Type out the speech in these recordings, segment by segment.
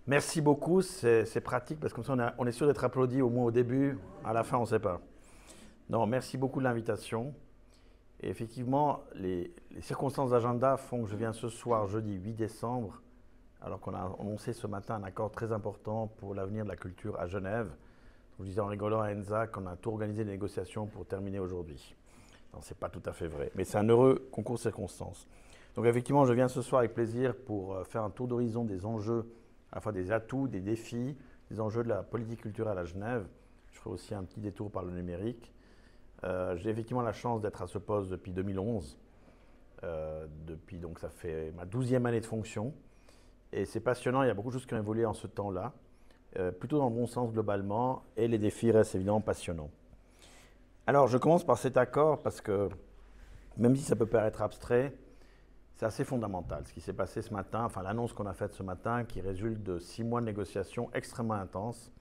Merci beaucoup, c'est pratique parce que comme ça on est sûr d'être applaudi au moins au début, à la fin on ne sait pas. Non, merci beaucoup de l'invitation. Et effectivement, les circonstances d'agenda font que je viens ce soir, jeudi 8 décembre, alors qu'on a annoncé ce matin un accord très important pour l'avenir de la culture à Genève. Je disais en rigolant à Enza qu'on a tout organisé les négociations pour terminer aujourd'hui. Non, ce n'est pas tout à fait vrai, mais c'est un heureux concours de circonstances. Donc effectivement, je viens ce soir avec plaisir pour faire un tour d'horizon des enjeux, à la fois des atouts, des défis, des enjeux de la politique culturelle à Genève. Je ferai aussi un petit détour par le numérique. J'ai effectivement la chance d'être à ce poste depuis 2011. Donc ça fait ma 12e année de fonction. Et c'est passionnant, il y a beaucoup de choses qui ont évolué en ce temps-là, plutôt dans le bon sens globalement, et les défis restent évidemment passionnants. Alors je commence par cet accord parce que, même si ça peut paraître abstrait, c'est assez fondamental. Ce qui s'est passé ce matin, enfin l'annonce qu'on a faite ce matin, qui résulte de 6 mois de négociations extrêmement intenses.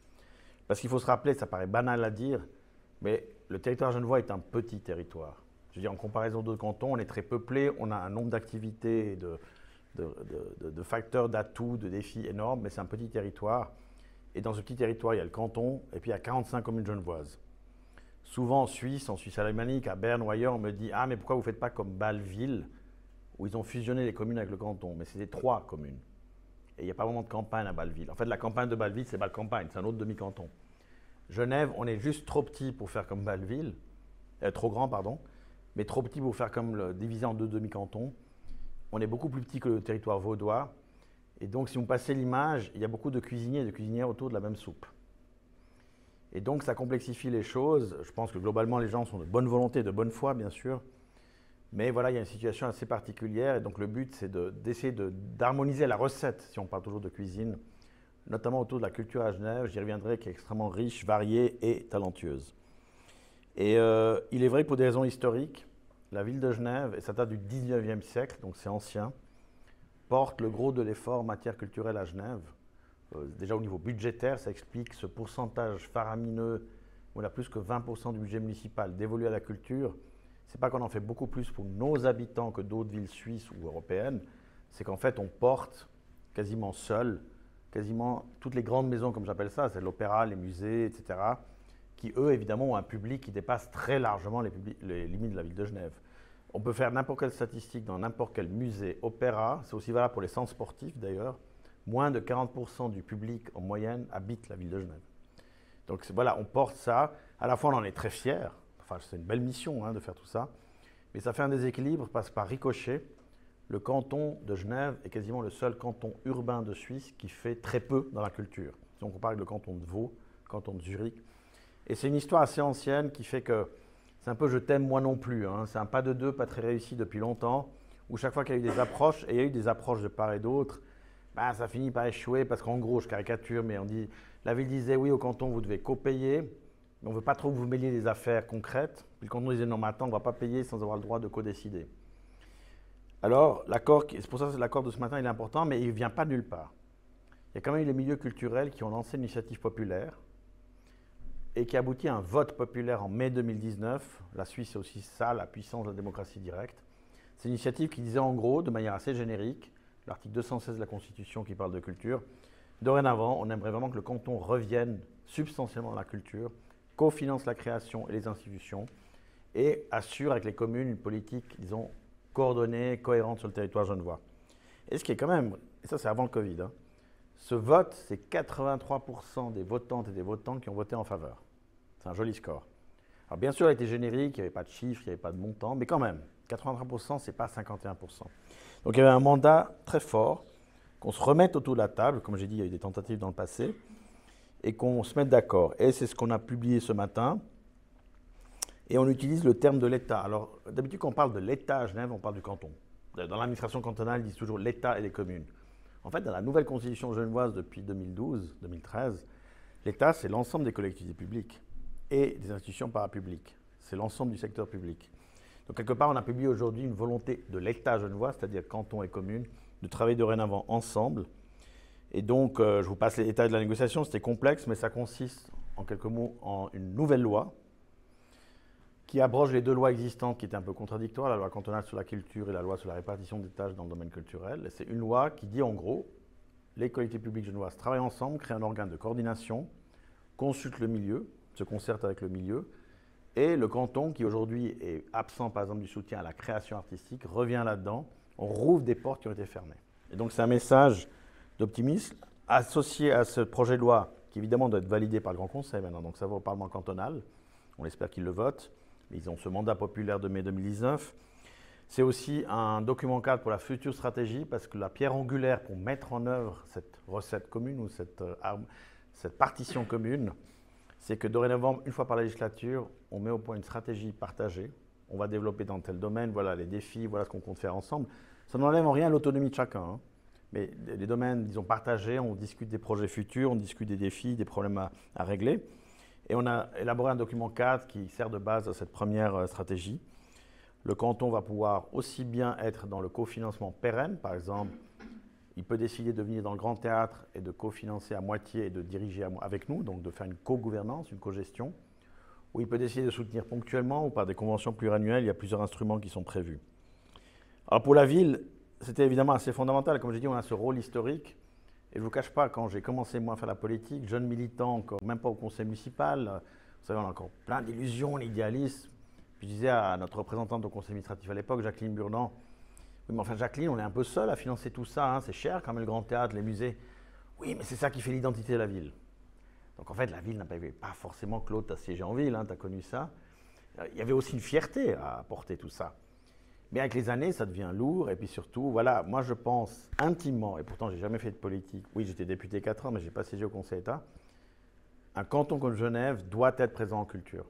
Parce qu'il faut se rappeler, ça paraît banal à dire, mais le territoire genevois est un petit territoire. Je veux dire, en comparaison d'autres cantons, on est très peuplé, on a un nombre d'activités, de facteurs, d'atouts, de défis énormes, mais c'est un petit territoire. Et dans ce petit territoire, il y a le canton, et puis il y a 45 communes genevoises. Souvent en Suisse alémanique, à Berne ou ailleurs, on me dit « Ah, mais pourquoi vous ne faites pas comme Bâle-Ville ?» où ils ont fusionné les communes avec le canton, mais c'était 3 communes. Et il n'y a pas vraiment de campagne à Bâle-Ville. En fait, la campagne de Bâle-Ville, c'est Bâle-Campagne, c'est un autre demi-canton. Genève, on est juste trop petit pour faire comme Bâle-Ville, trop grand, pardon, mais trop petit pour faire comme divisé en 2 demi-cantons. On est beaucoup plus petit que le territoire vaudois. Et donc, si vous passez l'image, il y a beaucoup de cuisiniers et de cuisinières autour de la même soupe. Et donc, ça complexifie les choses. Je pense que globalement, les gens sont de bonne volonté, de bonne foi, bien sûr. Mais voilà, il y a une situation assez particulière. Et donc, le but, c'est d'essayer d'harmoniser la recette, si on parle toujours de cuisine, notamment autour de la culture à Genève, j'y reviendrai, qui est extrêmement riche, variée et talentueuse. Et il est vrai que pour des raisons historiques, la ville de Genève, et ça date du 19e siècle, donc c'est ancien, porte le gros de l'effort en matière culturelle à Genève. Déjà au niveau budgétaire, ça explique ce pourcentage faramineux, où on a plus que 20% du budget municipal dévolu à la culture. C'est pas qu'on en fait beaucoup plus pour nos habitants que d'autres villes suisses ou européennes, c'est qu'en fait on porte quasiment seul quasiment toutes les grandes maisons, comme j'appelle ça, c'est l'opéra, les musées, etc., qui eux, évidemment, ont un public qui dépasse très largement les limites de la ville de Genève. On peut faire n'importe quelle statistique dans n'importe quel musée, opéra, c'est aussi valable pour les centres sportifs d'ailleurs, moins de 40% du public en moyenne habite la ville de Genève. Donc voilà, on porte ça, à la fois on en est très fiers, enfin c'est une belle mission de faire tout ça, mais ça fait un déséquilibre parce que par ricochet, le canton de Genève est quasiment le seul canton urbain de Suisse qui fait très peu dans la culture. Si on compare avec le canton de Vaud, le canton de Zurich. Et c'est une histoire assez ancienne qui fait que c'est un peu je t'aime moi non plus. C'est un pas de deux, pas très réussi depuis longtemps, où chaque fois qu'il y a eu des approches, et il y a eu des approches de part et d'autre, ça finit par échouer parce qu'en gros, je caricature, mais on dit, la ville disait oui au canton, vous devez co-payer, mais on ne veut pas trop que vous mêliez des affaires concrètes. Puis le canton disait non, mais attends, on ne va pas payer sans avoir le droit de co-décider. Alors, c'est pour ça que l'accord de ce matin il est important, mais il ne vient pas de nulle part. Il y a quand même eu les milieux culturels qui ont lancé une initiative populaire et qui aboutit à un vote populaire en mai 2019. La Suisse, c'est aussi ça, la puissance de la démocratie directe. C'est une initiative qui disait en gros, de manière assez générique, l'article 216 de la Constitution qui parle de culture, dorénavant, on aimerait vraiment que le canton revienne substantiellement dans la culture, cofinance la création et les institutions et assure avec les communes une politique, disons, coordonnée, cohérente sur le territoire genevois. Et ce qui est quand même, et ça c'est avant le Covid, ce vote, c'est 83% des votantes et des votants qui ont voté en faveur. C'est un joli score. Alors bien sûr, il a été générique, il n'y avait pas de chiffres, il n'y avait pas de montant, mais quand même, 83%, ce n'est pas 51%. Donc il y avait un mandat très fort, qu'on se remette autour de la table, comme j'ai dit, il y a eu des tentatives dans le passé, et qu'on se mette d'accord. Et c'est ce qu'on a publié ce matin. Et on utilise le terme de l'État. Alors, d'habitude, quand on parle de l'État à Genève, on parle du canton. Dans l'administration cantonale, ils disent toujours l'État et les communes. En fait, dans la nouvelle constitution genevoise depuis 2012-2013, l'État, c'est l'ensemble des collectivités publiques et des institutions parapubliques. C'est l'ensemble du secteur public. Donc, quelque part, on a publié aujourd'hui une volonté de l'État genevois, c'est-à-dire canton et communes, de travailler dorénavant ensemble. Et donc, je vous passe les détails de la négociation. C'était complexe, mais ça consiste, en quelques mots, en une nouvelle loi qui abroge les 2 lois existantes qui étaient un peu contradictoires, la loi cantonale sur la culture et la loi sur la répartition des tâches dans le domaine culturel. C'est une loi qui dit en gros, les collectivités publiques genevoises travaillent ensemble, créent un organe de coordination, consultent le milieu, se concertent avec le milieu, et le canton, qui aujourd'hui est absent par exemple du soutien à la création artistique, revient là-dedans, on rouvre des portes qui ont été fermées. Et donc c'est un message d'optimisme associé à ce projet de loi qui évidemment doit être validé par le Grand Conseil maintenant, donc ça va au Parlement cantonal, on espère qu'ils le votent, mais ils ont ce mandat populaire de mai 2019. C'est aussi un document cadre pour la future stratégie parce que la pierre angulaire pour mettre en œuvre cette recette commune ou cette partition commune, c'est que dorénavant, une fois par législature, on met au point une stratégie partagée. On va développer dans tel domaine, voilà les défis, voilà ce qu'on compte faire ensemble. Ça n'enlève en rien l'autonomie de chacun, hein. Mais les domaines, disons, partagés, on discute des projets futurs, on discute des défis, des problèmes à régler. Et on a élaboré un document cadre qui sert de base à cette première stratégie. Le canton va pouvoir aussi bien être dans le cofinancement pérenne, par exemple, il peut décider de venir dans le Grand Théâtre et de cofinancer à moitié et de diriger avec nous, donc de faire une co-gouvernance, une co-gestion, ou il peut décider de soutenir ponctuellement ou par des conventions pluriannuelles, il y a plusieurs instruments qui sont prévus. Alors pour la ville, c'était évidemment assez fondamental, comme j'ai dit, on a ce rôle historique, et je ne vous cache pas, quand j'ai commencé moi à faire la politique, jeune militant encore, même pas au conseil municipal, vous savez, on a encore plein d'illusions, l'idéalisme. Je disais à notre représentante au conseil administratif à l'époque, Jacqueline Burdon, oui, mais enfin, Jacqueline, on est un peu seul à financer tout ça, hein, c'est cher quand même le grand théâtre, les musées. Oui, mais c'est ça qui fait l'identité de la ville. Donc en fait, la ville n'a pas forcément que l'autre a siégé en ville, hein, tu as connu ça. Il y avait aussi une fierté à apporter tout ça. Mais avec les années, ça devient lourd, et puis surtout, voilà, moi je pense intimement, et pourtant j'ai jamais fait de politique, oui j'étais député 4 ans, mais je n'ai pas siégé au Conseil d'État, un canton comme Genève doit être présent en culture.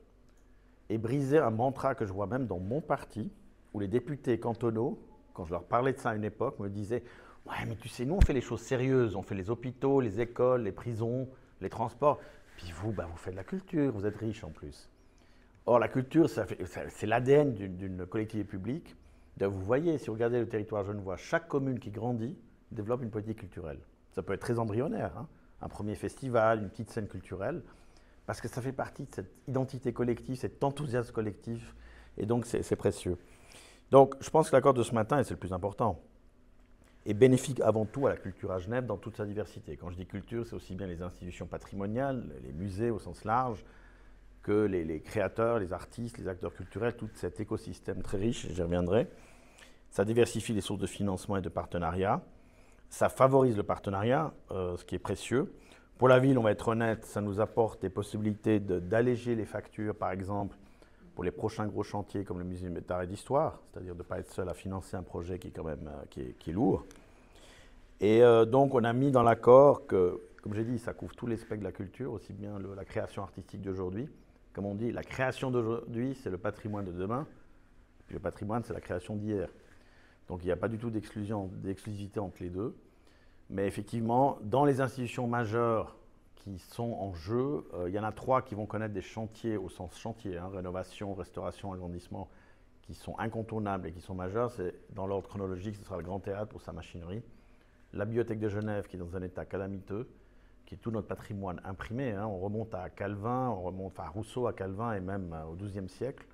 Et briser un mantra que je vois même dans mon parti, où les députés cantonaux, quand je leur parlais de ça à une époque, me disaient « Ouais, mais tu sais, nous, on fait les choses sérieuses. On fait les hôpitaux, les écoles, les prisons, les transports. Puis vous, vous faites de la culture. Vous êtes riches en plus. » Or, la culture, c'est l'ADN d'une collectivité publique. Vous voyez, si vous regardez le territoire genevois, chaque commune qui grandit développe une politique culturelle. Ça peut être très embryonnaire, hein, un premier festival, une petite scène culturelle, parce que ça fait partie de cette identité collective, cet enthousiasme collectif, et donc c'est précieux. Donc, je pense que l'accord de ce matin, et c'est le plus important, est bénéfique avant tout à la culture à Genève dans toute sa diversité. Quand je dis culture, c'est aussi bien les institutions patrimoniales, les musées au sens large, que les créateurs, les artistes, les acteurs culturels, tout cet écosystème très riche, j'y reviendrai. Ça diversifie les sources de financement et de partenariat. Ça favorise le partenariat, ce qui est précieux. Pour la ville, on va être honnête, ça nous apporte des possibilités d'alléger les factures, par exemple, pour les prochains gros chantiers comme le musée d'art et d'histoire, c'est-à-dire de ne pas être seul à financer un projet qui est quand même qui est lourd. Et donc on a mis dans l'accord que, comme j'ai dit, ça couvre tous les spectres de la culture, aussi bien la création artistique d'aujourd'hui. Comme on dit, la création d'aujourd'hui, c'est le patrimoine de demain, puis le patrimoine, c'est la création d'hier. Donc il n'y a pas du tout d'exclusivité entre les deux. Mais effectivement, dans les institutions majeures qui sont en jeu, il y en a 3 qui vont connaître des chantiers au sens chantier, hein, rénovation, restauration, agrandissement, qui sont incontournables et qui sont majeurs. C'est dans l'ordre chronologique, ce sera le Grand Théâtre pour sa machinerie, la Bibliothèque de Genève qui est dans un état calamiteux, qui est tout notre patrimoine imprimé, hein, on remonte à Calvin, on remonte à Rousseau, à Calvin et même au XIIe siècle,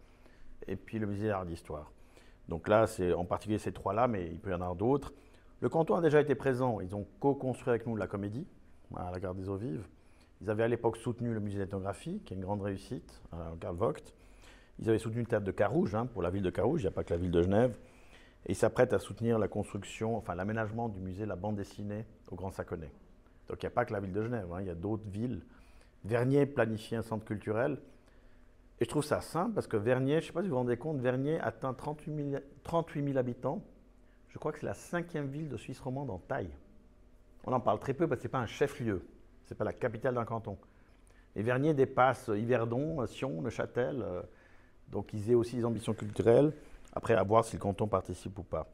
et puis le musée d'art et d'histoire. Donc là, c'est en particulier ces 3-là, mais il peut y en avoir d'autres. Le canton a déjà été présent, ils ont co-construit avec nous la Comédie, à la Gare des Eaux Vives. Ils avaient à l'époque soutenu le musée d'ethnographie, qui est une grande réussite, à Karl Vogt. Ils avaient soutenu le théâtre de Carouge, hein, pour la ville de Carouge, il n'y a pas que la ville de Genève. Et ils s'apprêtent à soutenir la construction, enfin l'aménagement du musée de la bande dessinée au Grand Saconnet. Donc il n'y a pas que la ville de Genève, hein, il y a d'autres villes. Vernier planifie un centre culturel. Et je trouve ça simple parce que Vernier, je ne sais pas si vous vous rendez compte, Vernier atteint 38 000 habitants. Je crois que c'est la 5e ville de Suisse romande en taille. On en parle très peu parce que ce n'est pas un chef-lieu. Ce n'est pas la capitale d'un canton. Et Vernier dépasse Yverdon, Sion, Neuchâtel. Donc ils aient aussi des ambitions culturelles. Après, à voir si le canton participe ou pas.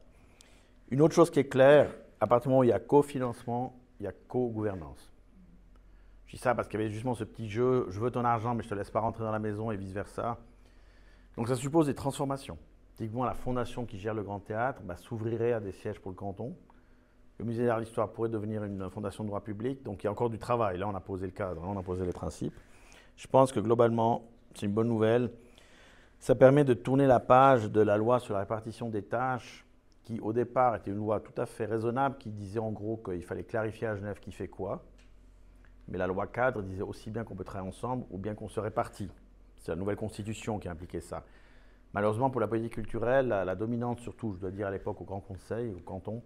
Une autre chose qui est claire, à partir du moment où il y a cofinancement, il y a co-gouvernance. Je dis ça parce qu'il y avait justement ce petit jeu, je veux ton argent mais je ne te laisse pas rentrer dans la maison et vice-versa. Donc ça suppose des transformations. Typiquement, la fondation qui gère le Grand Théâtre s'ouvrirait à des sièges pour le canton. Le musée d'art et d'histoire pourrait devenir une fondation de droit public, donc il y a encore du travail. Là, on a posé le cadre, on a posé les principes. Je pense que globalement, c'est une bonne nouvelle. Ça permet de tourner la page de la loi sur la répartition des tâches qui au départ était une loi tout à fait raisonnable, qui disait en gros qu'il fallait clarifier à Genève qui fait quoi. Mais la loi cadre disait aussi bien qu'on peut travailler ensemble ou bien qu'on se répartit. C'est la nouvelle constitution qui a impliqué ça. Malheureusement, pour la politique culturelle, la dominante, surtout, je dois dire à l'époque au Grand Conseil, au canton,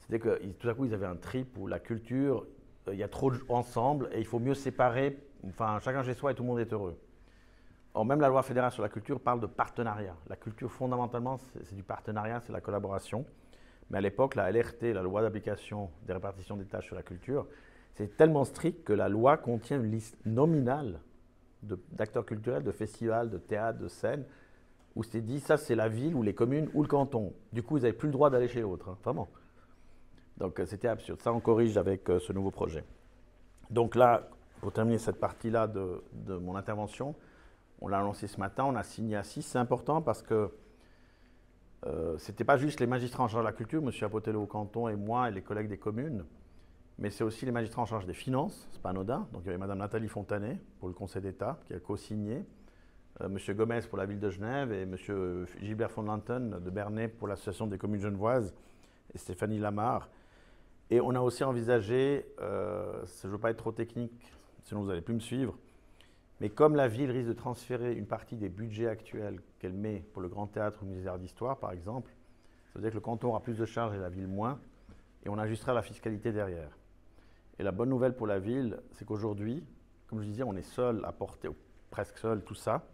c'était que tout à coup, ils avaient un trip où la culture, il y a trop ensemble et il faut mieux séparer, enfin, chacun chez soi et tout le monde est heureux. Or, même la loi fédérale sur la culture parle de partenariat. La culture, fondamentalement, c'est du partenariat, c'est la collaboration. Mais à l'époque, la LRT, la loi d'application des répartitions des tâches sur la culture, c'est tellement strict que la loi contient une liste nominale d'acteurs culturels, de festivals, de théâtres, de scènes, où c'est dit, ça c'est la ville ou les communes ou le canton. Du coup, vous n'avez plus le droit d'aller chez l'autre, hein, vraiment. Donc c'était absurde. Ça, on corrige avec ce nouveau projet. Donc là, pour terminer cette partie-là de mon intervention, on l'a annoncé ce matin, on a signé à 6. C'est important parce que ce n'était pas juste les magistrats en charge de la culture, M. Apotello au canton et moi et les collègues des communes, mais c'est aussi les magistrats en charge des finances, c'est pas anodin. Donc il y avait Mme Nathalie Fontanet pour le Conseil d'État qui a co-signé, M. Gomez pour la ville de Genève et M. Gilbert von Lanten de Bernay pour l'Association des communes genevoises et Stéphanie Lamarre. Et on a aussi envisagé, je ne veux pas être trop technique, sinon vous n'allez plus me suivre, mais comme la ville risque de transférer une partie des budgets actuels qu'elle met pour le Grand Théâtre ou le Musée d'Histoire, par exemple, ça veut dire que le canton aura plus de charges et la ville moins, et on ajustera la fiscalité derrière. Et la bonne nouvelle pour la ville, c'est qu'aujourd'hui, comme je disais, on est seul à porter, presque seul, tout ça.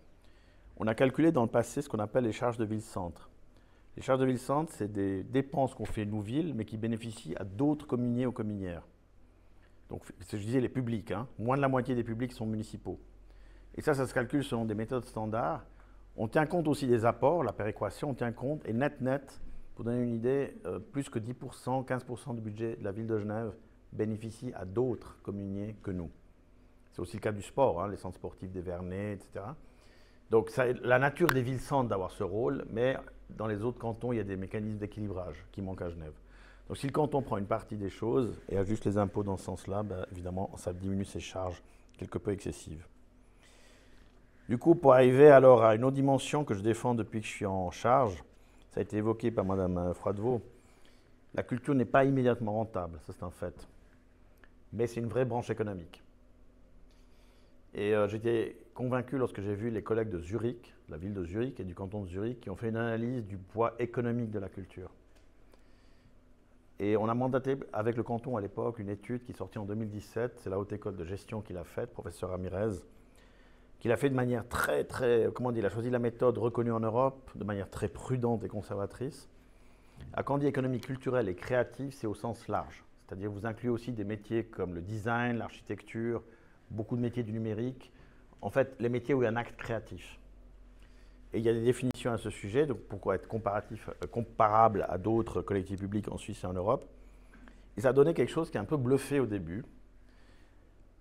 On a calculé dans le passé ce qu'on appelle les charges de ville-centre. Les charges de ville-centre, c'est des dépenses qu'on fait nous, villes, mais qui bénéficient à d'autres communiers ou communières. Donc, je disais les publics, hein, moins de la moitié des publics sont municipaux. Et ça se calcule selon des méthodes standards. On tient compte aussi des apports, la péréquation, on tient compte, et net, pour donner une idée, plus que 10%, 15% du budget de la ville de Genève bénéficie à d'autres communiers que nous. C'est aussi le cas du sport, hein, les centres sportifs des Vernets, etc. Donc la nature des villes-centres d'avoir ce rôle, mais dans les autres cantons, il y a des mécanismes d'équilibrage qui manquent à Genève. Donc si le canton prend une partie des choses et ajuste les impôts dans ce sens-là, ben, évidemment, ça diminue ses charges quelque peu excessives. Du coup, pour arriver alors à une autre dimension que je défends depuis que je suis en charge, ça a été évoqué par Mme Froidevaux, la culture n'est pas immédiatement rentable, ça c'est un fait. Mais c'est une vraie branche économique. Et j'étais convaincu lorsque j'ai vu les collègues de Zurich, de la ville de Zurich et du canton de Zurich, qui ont fait une analyse du poids économique de la culture. Et on a mandaté avec le canton à l'époque une étude qui est sortie en 2017, c'est la Haute École de Gestion qui l'a faite, professeur Ramirez, qui l'a fait de manière très, comment dire, il a choisi la méthode reconnue en Europe, de manière très prudente et conservatrice. Quand on dit économie culturelle et créative, c'est au sens large. C'est-à-dire vous incluez aussi des métiers comme le design, l'architecture, beaucoup de métiers du numérique. En fait, les métiers où il y a un acte créatif. Et il y a des définitions à ce sujet, donc pourquoi être comparable à d'autres collectifs publics en Suisse et en Europe. Et ça a donné quelque chose qui a un peu bluffé au début.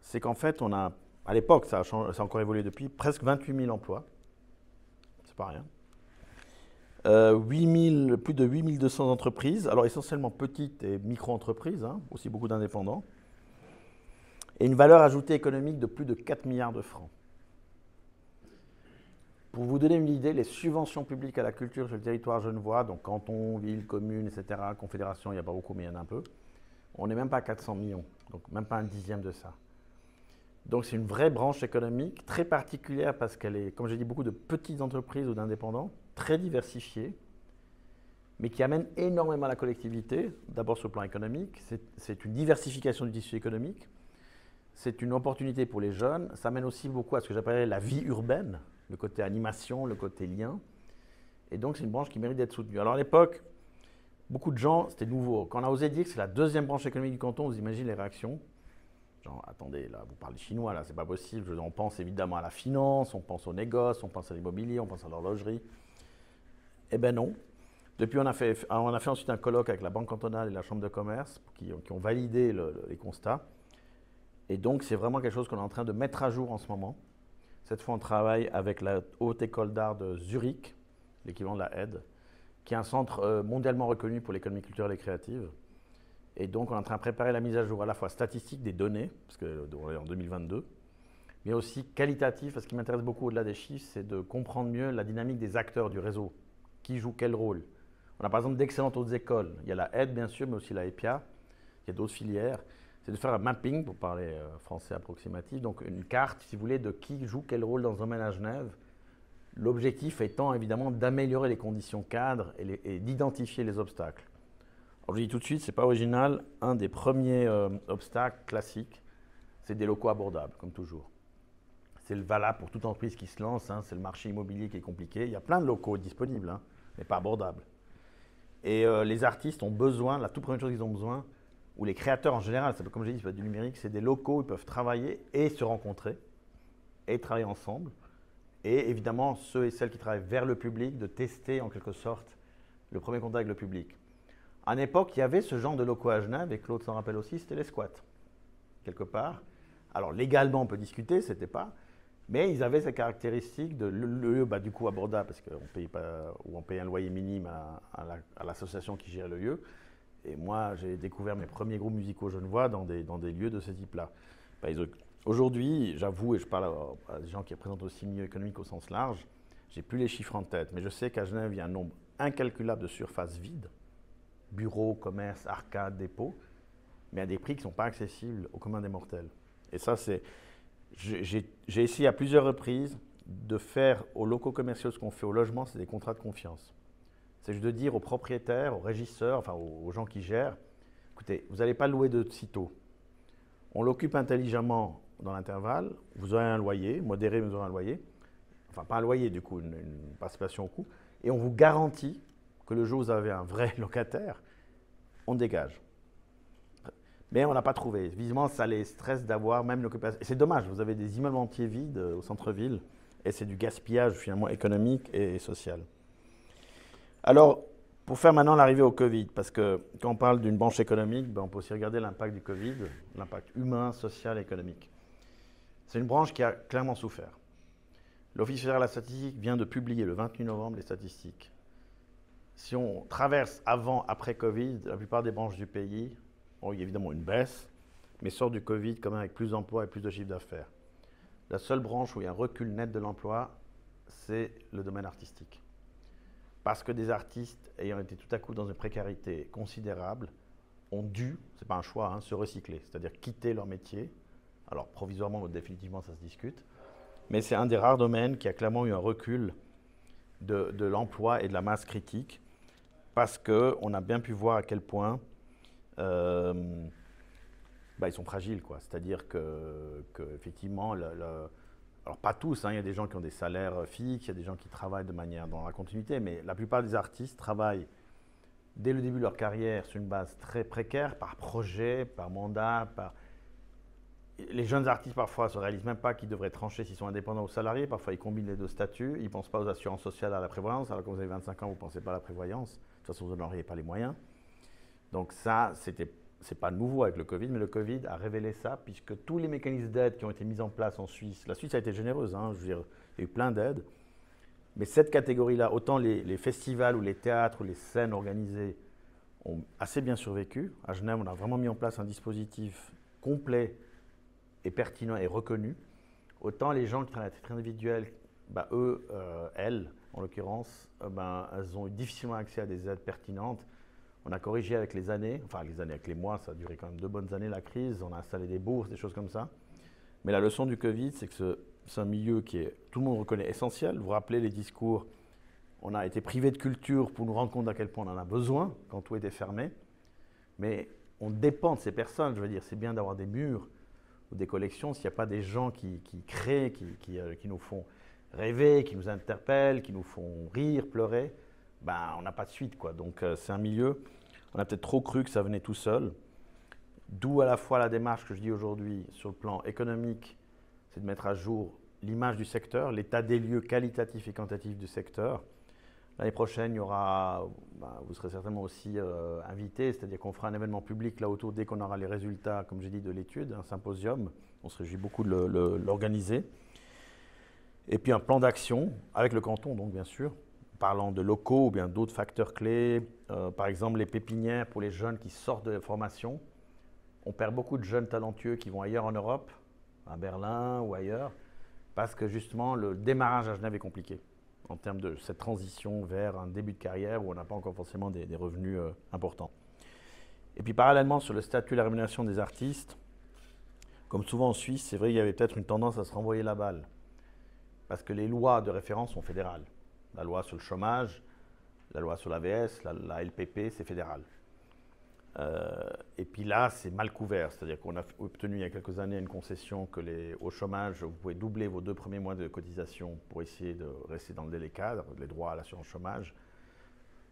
C'est qu'en fait, on a, à l'époque, ça a encore évolué depuis, presque 28 000 emplois. C'est pas rien. Plus de 8 200 entreprises, alors essentiellement petites et micro-entreprises, hein, aussi beaucoup d'indépendants, et une valeur ajoutée économique de plus de 4 milliards de francs. Pour vous donner une idée, les subventions publiques à la culture sur le territoire genevois, donc canton, ville, commune, etc., confédération, il n'y a pas beaucoup, mais il y en a un peu, on n'est même pas à 400 millions, donc même pas un dixième de ça. Donc c'est une vraie branche économique, très particulière parce qu'elle est, comme j'ai dit, beaucoup de petites entreprises ou d'indépendants, très diversifiées, mais qui amène énormément à la collectivité, d'abord sur le plan économique, c'est une diversification du tissu économique, c'est une opportunité pour les jeunes, ça amène aussi beaucoup à ce que j'appellerais la vie urbaine, le côté animation, le côté lien, et donc c'est une branche qui mérite d'être soutenue. Alors à l'époque, beaucoup de gens, c'était nouveau, quand on a osé dire que c'est la deuxième branche économique du canton, vous imaginez les réactions. Genre, attendez, là, vous parlez chinois, là, c'est pas possible. On pense évidemment à la finance, on pense au négoce, on pense à l'immobilier, on pense à l'horlogerie. Eh bien non. Depuis, on a fait ensuite un colloque avec la Banque cantonale et la Chambre de commerce qui ont validé les constats. Et donc, c'est vraiment quelque chose qu'on est en train de mettre à jour en ce moment. Cette fois, on travaille avec la Haute École d'Art de Zurich, l'équivalent de la HED, qui est un centre mondialement reconnu pour l'économie culturelle et créative. Et donc, on est en train de préparer la mise à jour à la fois statistique des données, parce qu'on est en 2022, mais aussi qualitative, parce que ce qui m'intéresse beaucoup au-delà des chiffres, c'est de comprendre mieux la dynamique des acteurs du réseau, qui joue quel rôle. On a par exemple d'excellentes autres écoles. Il y a la aide, bien sûr, mais aussi la EPIA. Il y a d'autres filières. C'est de faire un mapping, pour parler français approximatif, donc une carte, si vous voulez, de qui joue quel rôle dans ce domaine à Genève. L'objectif étant évidemment d'améliorer les conditions cadres et d'identifier les obstacles. Alors je dis tout de suite, ce n'est pas original, un des premiers obstacles classiques, c'est des locaux abordables, comme toujours. C'est le valable pour toute entreprise qui se lance, hein, c'est le marché immobilier qui est compliqué. Il y a plein de locaux disponibles, hein, mais pas abordables. Et les artistes ont besoin, la toute première chose qu'ils ont besoin, ou les créateurs en général, comme j'ai dit, c'est du numérique, c'est des locaux où ils peuvent travailler et se rencontrer, et travailler ensemble. Et évidemment, ceux et celles qui travaillent vers le public, de tester en quelque sorte le premier contact avec le public. À une époque, il y avait ce genre de locaux à Genève, et Claude s'en rappelle aussi, c'était les squats, quelque part. Alors légalement, on peut discuter, c'était pas, mais ils avaient ces caractéristiques de lieu, du coup abordable, parce qu'on paye pas, ou on paye un loyer minime à l'association qui gère le lieu. Et moi, j'ai découvert mes premiers groupes musicaux genevois dans des lieux de ce type-là. Aujourd'hui, j'avoue, et je parle à des gens qui représentent aussi le milieu économique au sens large, j'ai plus les chiffres en tête, mais je sais qu'à Genève, il y a un nombre incalculable de surfaces vides, bureaux, commerces, arcades, dépôts, mais à des prix qui ne sont pas accessibles au commun des mortels. Et ça, c'est... J'ai essayé à plusieurs reprises de faire aux locaux commerciaux ce qu'on fait au logement, c'est des contrats de confiance. C'est juste de dire aux propriétaires, aux régisseurs, enfin aux gens qui gèrent, écoutez, vous n'allez pas louer de sitôt. On l'occupe intelligemment dans l'intervalle, vous aurez un loyer, modéré, vous aurez un loyer, enfin pas un loyer du coup, une participation au coût, et on vous garantit que le jour où vous avez un vrai locataire, on dégage. Mais on n'a pas trouvé. Visiblement, ça les stresse d'avoir même l'occupation. Et c'est dommage, vous avez des immeubles entiers vides au centre-ville, et c'est du gaspillage finalement économique et social. Alors, pour faire maintenant l'arrivée au Covid, parce que quand on parle d'une branche économique, on peut aussi regarder l'impact du Covid, l'impact humain, social et économique. C'est une branche qui a clairement souffert. L'Office fédéral de la statistique vient de publier le 28 novembre les statistiques. Si on traverse avant, après Covid, la plupart des branches du pays ont eu évidemment une baisse, mais sortent du Covid quand même avec plus d'emplois et plus de chiffre d'affaires. La seule branche où il y a un recul net de l'emploi, c'est le domaine artistique. Parce que des artistes ayant été tout à coup dans une précarité considérable ont dû, ce n'est pas un choix, se recycler, c'est-à-dire quitter leur métier. Alors provisoirement ou définitivement, ça se discute. Mais c'est un des rares domaines qui a clairement eu un recul de l'emploi et de la masse critique, parce qu'on a bien pu voir à quel point ils sont fragiles, quoi. C'est-à-dire que effectivement, alors pas tous, il y a des gens qui ont des salaires fixes, il y a des gens qui travaillent de manière dans la continuité, mais la plupart des artistes travaillent dès le début de leur carrière sur une base très précaire, par projet, par mandat, Les jeunes artistes parfois ne se réalisent même pas qu'ils devraient trancher s'ils sont indépendants ou salariés, parfois ils combinent les deux statuts, ils ne pensent pas aux assurances sociales, à la prévoyance, alors que quand vous avez 25 ans, vous ne pensez pas à la prévoyance, de toute façon vous n'en auriez pas les moyens. Donc ça, c'est pas nouveau avec le Covid, mais le Covid a révélé ça, puisque tous les mécanismes d'aide qui ont été mis en place en Suisse, la Suisse a été généreuse, je veux dire, il y a eu plein d'aides, mais cette catégorie-là, autant les festivals ou les théâtres ou les scènes organisées ont assez bien survécu. À Genève, on a vraiment mis en place un dispositif complet et pertinent et reconnu. Autant les gens qui travaillent à titre individuel, elles, en l'occurrence, elles ont eu difficilement accès à des aides pertinentes. On a corrigé avec les années, avec les mois, ça a duré quand même 2 bonnes années la crise, on a installé des bourses, des choses comme ça. Mais la leçon du Covid, c'est que c'est un milieu qui est, tout le monde reconnaît, essentiel. Vous vous rappelez les discours, on a été privé de culture pour nous rendre compte à quel point on en a besoin quand tout était fermé. Mais on dépend de ces personnes, je veux dire, c'est bien d'avoir des murs ou des collections, s'il n'y a pas des gens qui créent, qui nous font rêver, qui nous interpellent, qui nous font rire, pleurer, on n'a pas de suite, quoi. Donc c'est un milieu, on a peut-être trop cru que ça venait tout seul. D'où à la fois la démarche que je dis aujourd'hui sur le plan économique, c'est de mettre à jour l'image du secteur, l'état des lieux qualitatif et quantitatif du secteur. L'année prochaine, il y aura, vous serez certainement aussi invités, c'est-à-dire qu'on fera un événement public là autour dès qu'on aura les résultats, comme j'ai dit, de l'étude, un symposium. On se réjouit beaucoup de l'organiser. Et puis un plan d'action avec le canton, donc bien sûr, parlant de locaux ou bien d'autres facteurs clés. Par exemple, les pépinières pour les jeunes qui sortent de formation. On perd beaucoup de jeunes talentueux qui vont ailleurs en Europe, à Berlin ou ailleurs, parce que justement le démarrage à Genève est compliqué. en termes de cette transition vers un début de carrière où on n'a pas encore forcément des revenus importants. Et puis parallèlement sur le statut et la rémunération des artistes, comme souvent en Suisse, c'est vrai qu'il y avait peut-être une tendance à se renvoyer la balle. Parce que les lois de référence sont fédérales. La loi sur le chômage, la loi sur l'AVS, la LPP, c'est fédéral. Et puis là, c'est mal couvert. C'est-à-dire qu'on a obtenu il y a quelques années une concession que au chômage, vous pouvez doubler vos 2 premiers mois de cotisation pour essayer de rester dans le délai cadre, les droits à l'assurance chômage.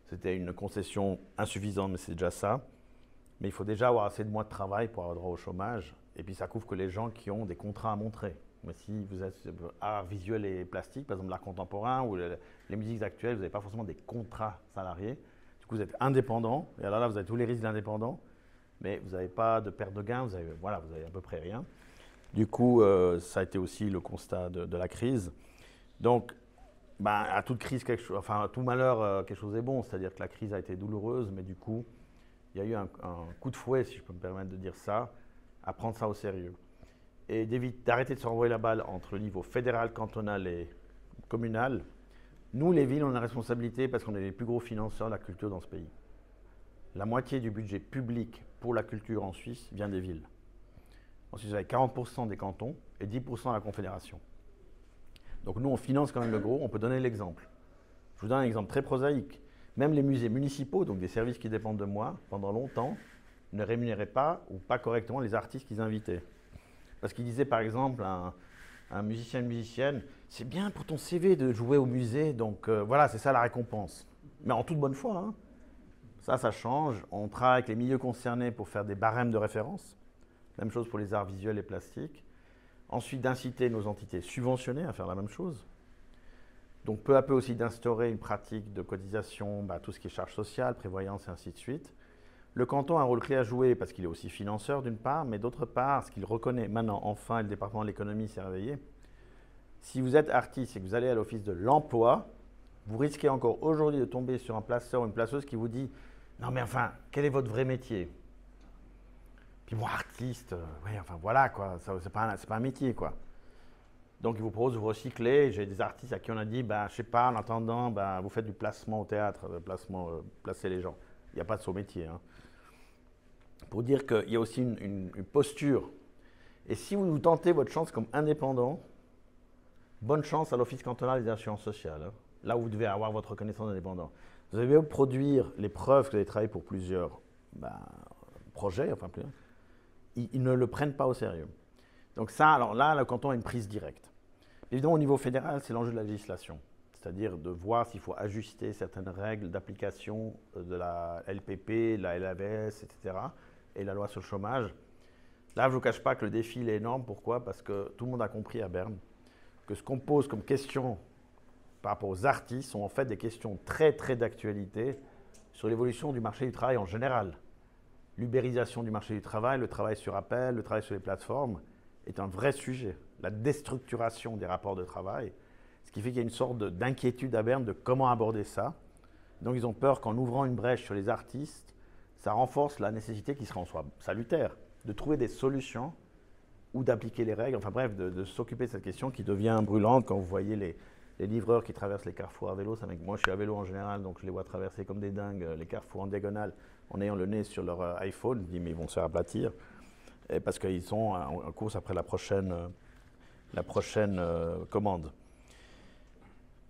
C'était une concession insuffisante, mais c'est déjà ça. Mais il faut déjà avoir assez de mois de travail pour avoir droit au chômage. Et puis ça couvre que les gens qui ont des contrats à montrer. Mais si vous êtes art visuel et plastique, par exemple l'art contemporain ou les musiques actuelles, vous n'avez pas forcément des contrats salariés. Du coup, vous êtes indépendant. Et alors là, vous avez tous les risques d'indépendant. Mais vous n'avez pas de perte de gain. Vous avez à peu près rien. Du coup, ça a été aussi le constat de la crise. Donc, à toute crise, à tout malheur, quelque chose est bon. C'est-à-dire que la crise a été douloureuse, mais du coup, il y a eu un coup de fouet, si je peux me permettre de dire ça, à prendre ça au sérieux. Et d'arrêter de se renvoyer la balle entre le niveau fédéral, cantonal et communal. Nous, les villes, on a la responsabilité parce qu'on est les plus gros financeurs de la culture dans ce pays. La moitié du budget public pour la culture en Suisse vient des villes. Ensuite, vous avez 40% des cantons et 10% de la confédération. Donc nous, on finance quand même le gros, on peut donner l'exemple. Je vous donne un exemple très prosaïque. Même les musées municipaux, donc des services qui dépendent de moi, pendant longtemps, ne rémunéraient pas ou pas correctement les artistes qu'ils invitaient. Parce qu'ils disaient par exemple à un musicien, une musicienne, c'est bien pour ton CV de jouer au musée, donc voilà, c'est ça la récompense. Mais en toute bonne foi, hein. Ça change. On travaille avec les milieux concernés pour faire des barèmes de référence. Même chose pour les arts visuels et plastiques. Ensuite, d'inciter nos entités subventionnées à faire la même chose. Donc peu à peu aussi d'instaurer une pratique de cotisation, tout ce qui est charges sociales, prévoyance et ainsi de suite. Le canton a un rôle clé à jouer parce qu'il est aussi financeur d'une part, mais d'autre part, ce qu'il reconnaît maintenant, enfin, le département de l'économie s'est réveillé. Si vous êtes artiste et que vous allez à l'office de l'emploi, vous risquez encore aujourd'hui de tomber sur un placeur ou une placeuse qui vous dit « Non mais enfin, quel est votre vrai métier ?» Puis moi, artiste, oui, enfin voilà quoi, c'est pas un métier quoi. Donc il vous propose de vous recycler. J'ai des artistes à qui on a dit, je sais pas, en attendant, vous faites du placement au théâtre, placer les gens. Il n'y a pas de sous-métier. Hein. Pour dire qu'il y a aussi une posture. Et si vous tentez votre chance comme indépendant, bonne chance à l'Office cantonal des assurances sociales, hein, là où vous devez avoir votre reconnaissance d'indépendant. Vous avez beau produire les preuves que vous avez travaillé pour plusieurs projets, enfin plus, ils ne le prennent pas au sérieux. Donc ça, alors là, le canton a une prise directe. Évidemment, au niveau fédéral, c'est l'enjeu de la législation. C'est-à-dire de voir s'il faut ajuster certaines règles d'application de la LPP, la LAVS, etc. et la loi sur le chômage. Là, je ne vous cache pas que le défi est énorme. Pourquoi? Parce que tout le monde a compris à Berne que ce qu'on pose comme question par rapport aux artistes sont en fait des questions très, très d'actualité sur l'évolution du marché du travail en général. L'ubérisation du marché du travail, le travail sur appel, le travail sur les plateformes est un vrai sujet. La déstructuration des rapports de travail, ce qui fait qu'il y a une sorte d'inquiétude à Berne de comment aborder ça. Donc ils ont peur qu'en ouvrant une brèche sur les artistes, ça renforce la nécessité qui sera en soi salutaire, de trouver des solutions ou d'appliquer les règles, enfin bref, de s'occuper de cette question qui devient brûlante quand vous voyez les livreurs qui traversent les carrefours à vélo. Moi je suis à vélo en général, donc je les vois traverser comme des dingues les carrefours en diagonale en ayant le nez sur leur iPhone. Je dis mais ils vont se faire aplatir, et parce qu'ils sont en course après la prochaine commande.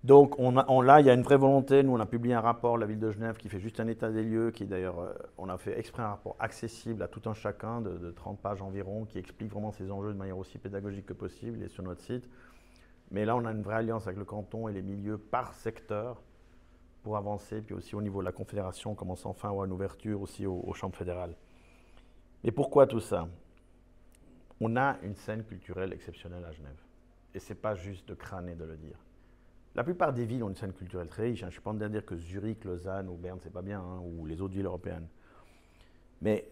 Donc là, il y a une vraie volonté. Nous, on a publié un rapport, la ville de Genève, qui fait juste un état des lieux, qui d'ailleurs, on a fait exprès un rapport accessible à tout un chacun, de 30 pages environ, qui explique vraiment ces enjeux de manière aussi pédagogique que possible. Il est sur notre site. Mais là, on a une vraie alliance avec le canton et les milieux par secteur pour avancer. Puis aussi au niveau de la Confédération, on commence enfin à avoir une ouverture aussi aux chambres fédérales. Mais pourquoi tout ça? On a une scène culturelle exceptionnelle à Genève. Et ce n'est pas juste de crâner de le dire. La plupart des villes ont une scène culturelle très riche. Hein. Je ne suis pas en train de dire que Zurich, Lausanne ou Berne, c'est pas bien, hein, ou les autres villes européennes. Mais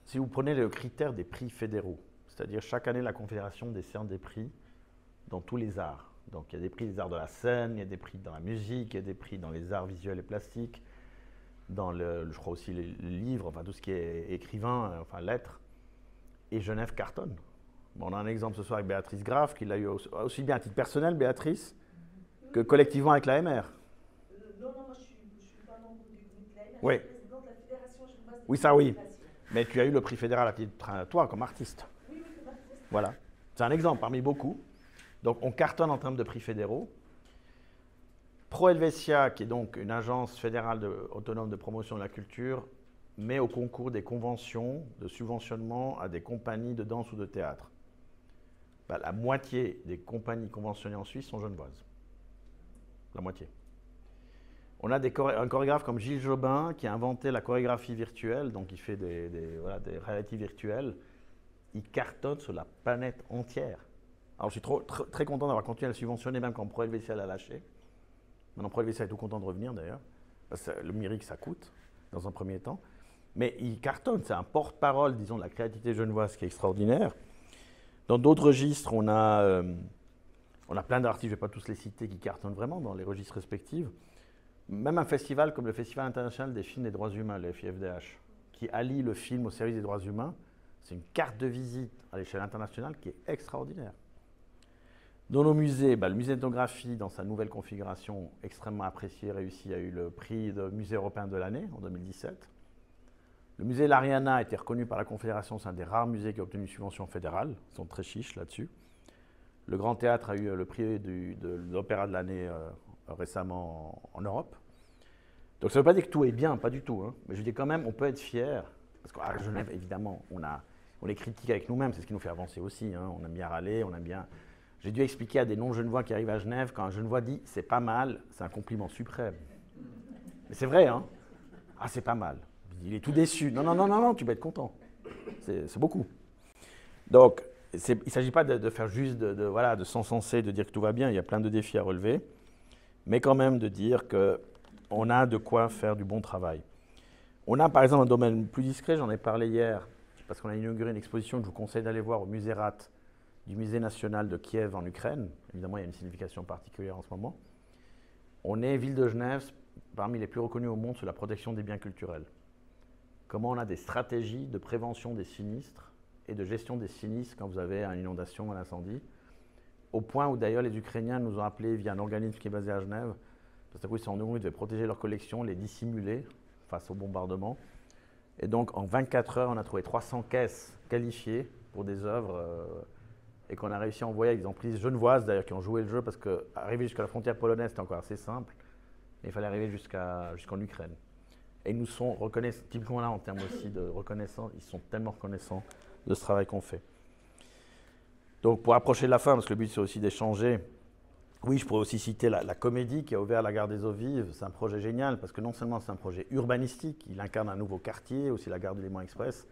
si vous prenez le critère des prix fédéraux, c'est-à-dire chaque année, la Confédération décerne des prix dans tous les arts. Donc il y a des prix des arts de la scène, il y a des prix dans la musique, il y a des prix dans les arts visuels et plastiques, dans je crois aussi les livres, enfin tout ce qui est écrivain, enfin lettres. Et Genève cartonne. Bon, on a un exemple ce soir avec Béatrice Graff, qui l'a eu aussi bien à titre personnel, Béatrice, que collectivement avec l'AMR. Non, non, moi je suis pas membre du groupe l'AMR, Oui. je suis présidente de la Fédération genevoise de Oui, ça oui. communication. Mais tu as eu le prix fédéral à titre, toi, comme artiste. Oui, oui, comme artiste. Voilà. C'est un exemple parmi beaucoup. Donc, on cartonne en termes de prix fédéraux. Pro Helvetia, qui est donc une agence fédérale autonome de promotion de la culture, met au concours des conventions de subventionnement à des compagnies de danse ou de théâtre. Ben, la moitié des compagnies conventionnées en Suisse sont genevoises. La moitié. On a un chorégraphe comme Gilles Jobin qui a inventé la chorégraphie virtuelle, donc il fait des réalités virtuelles. Il cartonne sur la planète entière. Alors je suis très content d'avoir continué à le subventionner, même quand Pro Helvetia l'a lâché. Maintenant, Pro Helvetia est tout content de revenir d'ailleurs, parce que le numérique ça coûte, dans un premier temps. Mais il cartonne, c'est un porte-parole, disons, de la créativité genevoise qui est extraordinaire. Dans d'autres registres, on a plein d'artistes, je ne vais pas tous les citer, qui cartonnent vraiment dans les registres respectifs. Même un festival comme le Festival international des films des droits humains, le FIFDH, qui allie le film au service des droits humains, c'est une carte de visite à l'échelle internationale qui est extraordinaire. Dans nos musées, le musée d'ethnographie, dans sa nouvelle configuration extrêmement appréciée, réussi, a eu le prix de musée européen de l'année en 2017. Le musée L'Ariana a été reconnu par la Confédération, c'est un des rares musées qui a obtenu une subvention fédérale, ils sont très chiches là-dessus. Le Grand Théâtre a eu le prix de l'Opéra de l'année récemment en Europe. Donc ça ne veut pas dire que tout est bien, pas du tout, hein. Mais je dis quand même, on peut être fier, parce qu'à Genève, évidemment, on les critique avec nous-mêmes, c'est ce qui nous fait avancer aussi, hein. On aime bien râler, on aime bien... J'ai dû expliquer à des non-genevois qui arrivent à Genève, quand un genevois dit « c'est pas mal », c'est un compliment suprême. Mais c'est vrai, hein. Ah, c'est pas mal. Il est tout déçu. Non, non, non, non, non, tu peux être content. C'est beaucoup. Donc, il ne s'agit pas de faire juste de s'encenser, de dire que tout va bien. Il y a plein de défis à relever. Mais quand même de dire qu'on a de quoi faire du bon travail. On a par exemple un domaine plus discret, j'en ai parlé hier, parce qu'on a inauguré une exposition que je vous conseille d'aller voir au musée RAT du Musée national de Kiev en Ukraine. Évidemment, il y a une signification particulière en ce moment. On est, ville de Genève, parmi les plus reconnus au monde sur la protection des biens culturels. Comment on a des stratégies de prévention des sinistres et de gestion des sinistres quand vous avez une inondation, un incendie, au point où d'ailleurs les Ukrainiens nous ont appelés via un organisme qui est basé à Genève, parce qu'ils se sont rendus compte qu'ils devaient protéger leurs collections, les dissimuler face au bombardement. Et donc en 24 heures, on a trouvé 300 caisses qualifiées pour des œuvres et qu'on a réussi à envoyer avec des emprises genevoises d'ailleurs qui ont joué le jeu, parce qu'arriver jusqu'à la frontière polonaise, c'était encore assez simple, mais il fallait arriver jusqu'en Ukraine. Et ils nous sont reconnaissants, typiquement là en termes aussi de reconnaissance, ils sont tellement reconnaissants de ce travail qu'on fait. Donc pour approcher de la fin, parce que le but c'est aussi d'échanger, oui, je pourrais aussi citer la Comédie qui a ouvert la gare des Eaux Vives. C'est un projet génial parce que non seulement c'est un projet urbanistique, il incarne un nouveau quartier, aussi la gare du Léman Express,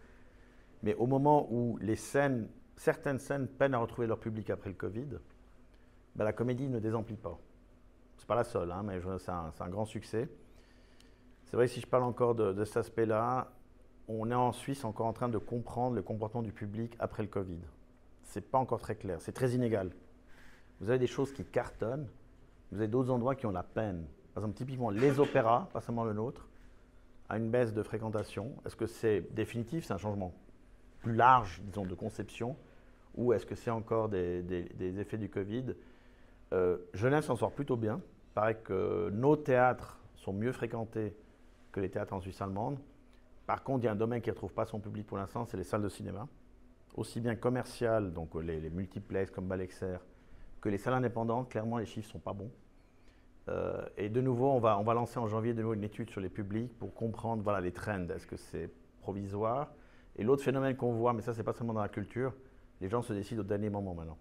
mais au moment où certaines scènes peinent à retrouver leur public après le Covid, la Comédie ne désemplit pas. C'est pas la seule, hein, mais c'est un grand succès. C'est vrai que si je parle encore de cet aspect-là, on est en Suisse encore en train de comprendre le comportement du public après le Covid. C'est pas encore très clair, c'est très inégal. Vous avez des choses qui cartonnent, vous avez d'autres endroits qui ont la peine. Par exemple, typiquement, les opéras, pas seulement le nôtre, a une baisse de fréquentation. Est-ce que c'est définitif, c'est un changement plus large, disons, de conception, ou est-ce que c'est encore des effets du Covid? Genève s'en sort plutôt bien. Il paraît que nos théâtres sont mieux fréquentés que les théâtres en Suisse allemande. Par contre, il y a un domaine qui ne retrouve pas son public pour l'instant, c'est les salles de cinéma. Aussi bien commerciales, donc les multiplexes comme Balexer, que les salles indépendantes, clairement les chiffres ne sont pas bons. Et de nouveau, on va lancer en janvier de nouveau une étude sur les publics pour comprendre les trends. Est-ce que c'est provisoire? Et l'autre phénomène qu'on voit, mais ça c'est pas seulement dans la culture, les gens se décident au dernier moment maintenant.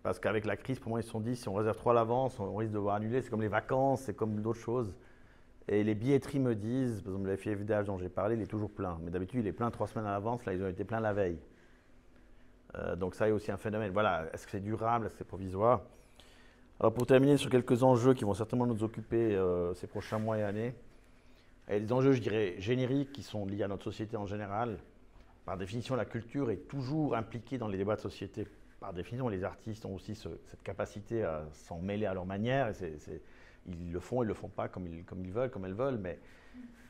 Parce qu'avec la crise, pour moi, ils se sont dit, si on réserve trop à l'avance, on risque de devoir annuler. C'est comme les vacances, c'est comme d'autres choses. Et les billetteries me disent, par exemple, le FIFDH dont j'ai parlé, il est toujours plein. Mais d'habitude, il est plein 3 semaines à l'avance. Là, ils ont été pleins la veille. Donc ça est aussi un phénomène. Voilà, est-ce que c'est durable, est-ce que c'est provisoire? Alors pour terminer sur quelques enjeux qui vont certainement nous occuper ces prochains mois et années, il y a des enjeux, je dirais, génériques qui sont liés à notre société en général. Par définition, la culture est toujours impliquée dans les débats de société. Par définition, les artistes ont aussi cette capacité à s'en mêler à leur manière. Ils le font, ils ne le font pas comme ils veulent, comme elles veulent,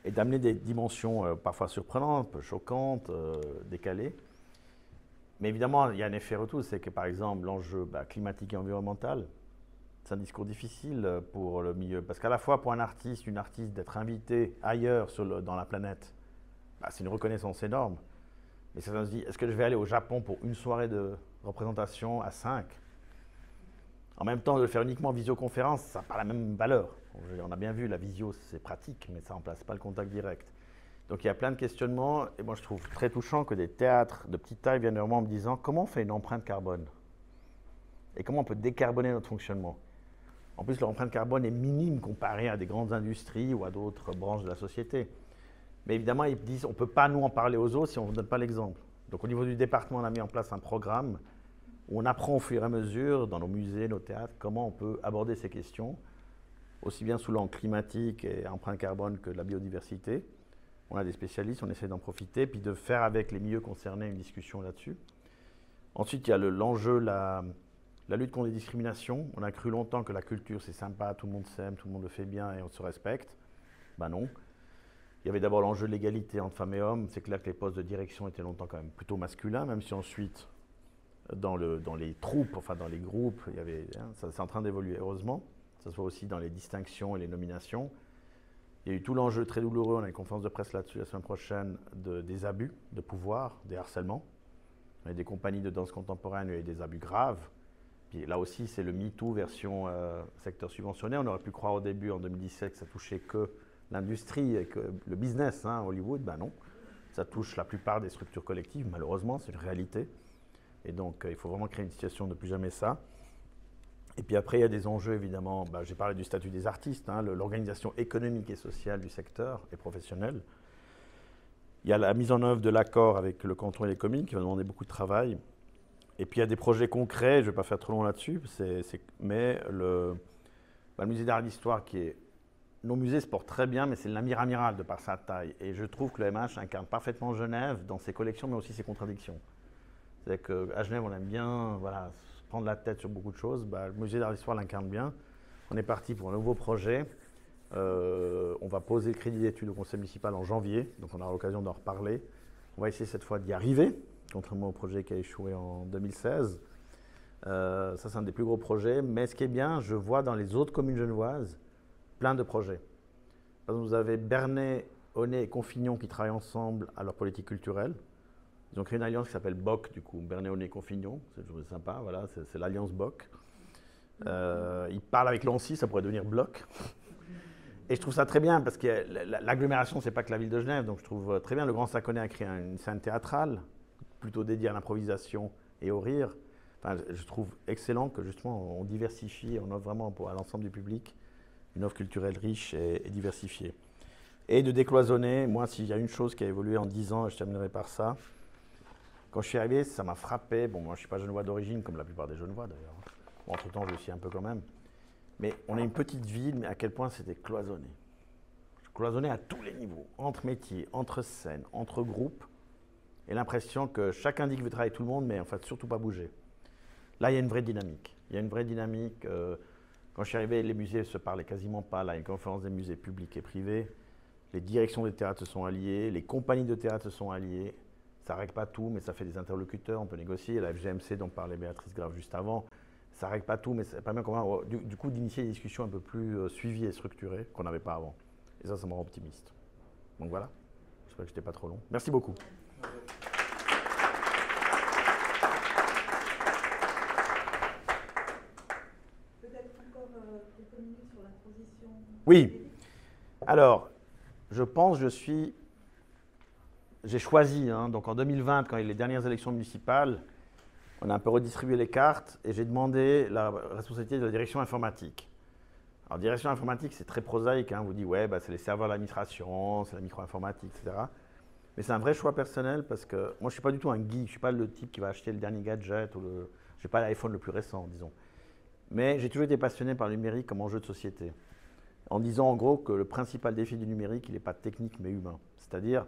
et d'amener des dimensions parfois surprenantes, un peu choquantes, décalées. Mais évidemment, il y a un effet retour, c'est que par exemple, l'enjeu climatique et environnemental, c'est un discours difficile pour le milieu. Parce qu'à la fois, pour un artiste, une artiste, d'être invité ailleurs dans la planète, bah, c'est une reconnaissance énorme. Mais certains se disent, est-ce que je vais aller au Japon pour une soirée de représentation à 5? En même temps, de le faire uniquement en visioconférence, ça n'a pas la même valeur. On a bien vu, la visio, c'est pratique, mais ça ne remplace pas le contact direct. Donc il y a plein de questionnements, et moi je trouve très touchant que des théâtres de petite taille viennent vers moi en me disant comment on fait une empreinte carbone et comment on peut décarboner notre fonctionnement. En plus, leur empreinte carbone est minime comparée à des grandes industries ou à d'autres branches de la société. Mais évidemment, ils disent on ne peut pas nous en parler aux autres si on ne vous donne pas l'exemple. Donc au niveau du département, on a mis en place un programme où on apprend au fur et à mesure, dans nos musées, nos théâtres, comment on peut aborder ces questions, aussi bien sous l'angle climatique et empreinte carbone que de la biodiversité. On a des spécialistes, on essaie d'en profiter, puis de faire avec les milieux concernés une discussion là-dessus. Ensuite, il y a l'enjeu, la lutte contre les discriminations. On a cru longtemps que la culture, c'est sympa, tout le monde s'aime, tout le monde le fait bien et on se respecte. Ben non. Il y avait d'abord l'enjeu de l'égalité entre femmes et hommes. C'est clair que les postes de direction étaient longtemps quand même plutôt masculins, même si ensuite, dans les troupes, enfin dans les groupes, il y avait, ça c'est en train d'évoluer, heureusement. Ça se voit aussi dans les distinctions et les nominations. Il y a eu tout l'enjeu très douloureux, on a une conférence de presse là-dessus la semaine prochaine, des abus de pouvoir, des harcèlements. Il y a des compagnies de danse contemporaine, il y a eu des abus graves. Puis là aussi, c'est le MeToo version secteur subventionné. On aurait pu croire au début, en 2017, que ça touchait que l'industrie et que le business, Hollywood. Ben non, ça touche la plupart des structures collectives, malheureusement, c'est une réalité. Et donc, il faut vraiment créer une situation de plus jamais ça. Et puis après, il y a des enjeux, évidemment. J'ai parlé du statut des artistes, l'organisation économique et sociale du secteur et professionnel. Il y a la mise en œuvre de l'accord avec le canton et les communes qui va demander beaucoup de travail. Et puis il y a des projets concrets, je ne vais pas faire trop long là-dessus, mais le musée d'art et d'histoire qui est... Nos musées se portent très bien, mais c'est l'ami amiral de par sa taille. Et je trouve que le MH incarne parfaitement Genève dans ses collections, mais aussi ses contradictions. C'est-à-dire qu'à Genève, on aime bien prendre la tête sur beaucoup de choses. Le musée d'art et d'histoire l'incarne bien. On est parti pour un nouveau projet. On va poser le crédit d'études au conseil municipal en janvier, donc on aura l'occasion d'en reparler. On va essayer cette fois d'y arriver, contrairement au projet qui a échoué en 2016. Ça, c'est un des plus gros projets. Mais ce qui est bien, je vois dans les autres communes genevoises plein de projets. Par exemple, vous avez Bernay, Aunay et Confignon qui travaillent ensemble à leur politique culturelle. Ils ont créé une alliance qui s'appelle BOC, du coup, Bernay, Aunay et Confignon. C'est toujours sympa, voilà, c'est l'alliance BOC. Ils parlent avec l'ANSI, ça pourrait devenir Bloc. Et je trouve ça très bien parce que l'agglomération, c'est pas que la ville de Genève. Donc je trouve très bien, le Grand Saconnet a créé une scène théâtrale, plutôt dédiée à l'improvisation et au rire. Enfin, je trouve excellent que justement on diversifie, on offre vraiment à l'ensemble du public une offre culturelle riche et diversifiée. Et de décloisonner, moi s'il y a une chose qui a évolué en 10 ans, et je terminerai par ça, quand je suis arrivé, ça m'a frappé. Bon, moi je ne suis pas genevois d'origine, comme la plupart des genevois d'ailleurs. Bon, entre-temps, je le suis un peu quand même. Mais on est une petite ville, mais à quel point c'était cloisonné. Cloisonné à tous les niveaux, entre métiers, entre scènes, entre groupes. Et l'impression que chacun dit qu'il veut travailler avec tout le monde, mais en fait, surtout pas bouger. Là, il y a une vraie dynamique. Il y a une vraie dynamique. Quand je suis arrivé, les musées ne se parlaient quasiment pas. Là, il y a une conférence des musées publics et privés. Les directions des théâtres se sont alliées. Les compagnies de théâtre se sont alliées. Ça ne règle pas tout, mais ça fait des interlocuteurs. On peut négocier. La FGMC, dont parlait Béatrice Grave juste avant, ça ne règle pas tout, mais c'est pas bien du coup d'initier des discussions un peu plus suivies et structurées qu'on n'avait pas avant. Et ça me rend optimiste. Donc voilà, j'espère que je n'étais pas trop long. Merci beaucoup. Peut-être encore quelques minutes sur la transition. Oui. Alors, je pense que j'ai choisi, donc en 2020, quand il y a eu les dernières élections municipales, on a un peu redistribué les cartes et j'ai demandé la responsabilité de la direction informatique. Alors, direction informatique, c'est très prosaïque. On vous dit, ouais, c'est les serveurs de l'administration, c'est la micro-informatique, etc. Mais c'est un vrai choix personnel parce que moi, je ne suis pas du tout un geek. Je ne suis pas le type qui va acheter le dernier gadget ou je n'ai pas l'iPhone le plus récent, disons. Mais j'ai toujours été passionné par le numérique comme enjeu de société. En disant, en gros, que le principal défi du numérique, il n'est pas technique, mais humain. C'est-à-dire,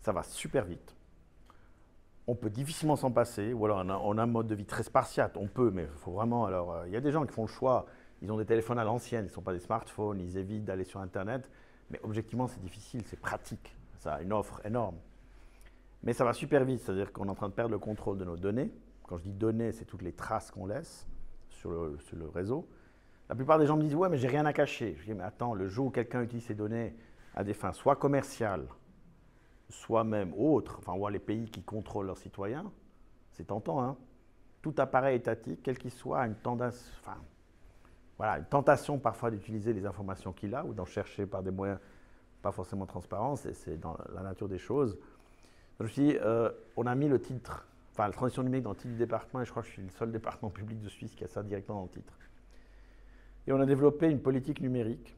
ça va super vite. On peut difficilement s'en passer, ou alors on a un mode de vie très spartiate, on peut, mais il faut vraiment... Alors, il y a des gens qui font le choix, ils ont des téléphones à l'ancienne, ils ne sont pas des smartphones, ils évitent d'aller sur Internet, mais objectivement, c'est difficile, c'est pratique, ça a une offre énorme. Mais ça va super vite, c'est-à-dire qu'on est en train de perdre le contrôle de nos données. Quand je dis données, c'est toutes les traces qu'on laisse sur le réseau. La plupart des gens me disent, ouais, mais j'ai rien à cacher. Je dis, mais attends, le jour où quelqu'un utilise ces données à des fins soit commerciales, soit même autres, enfin, on voit les pays qui contrôlent leurs citoyens, c'est tentant, hein. Tout appareil étatique, quel qu'il soit, a une tendance, enfin, voilà, une tentation parfois d'utiliser les informations qu'il a ou d'en chercher par des moyens pas forcément transparents, c'est dans la nature des choses. Donc, je me suis dit, on a mis le titre, enfin la transition numérique dans le titre du département, et je crois que je suis le seul département public de Suisse qui a ça directement dans le titre. Et on a développé une politique numérique.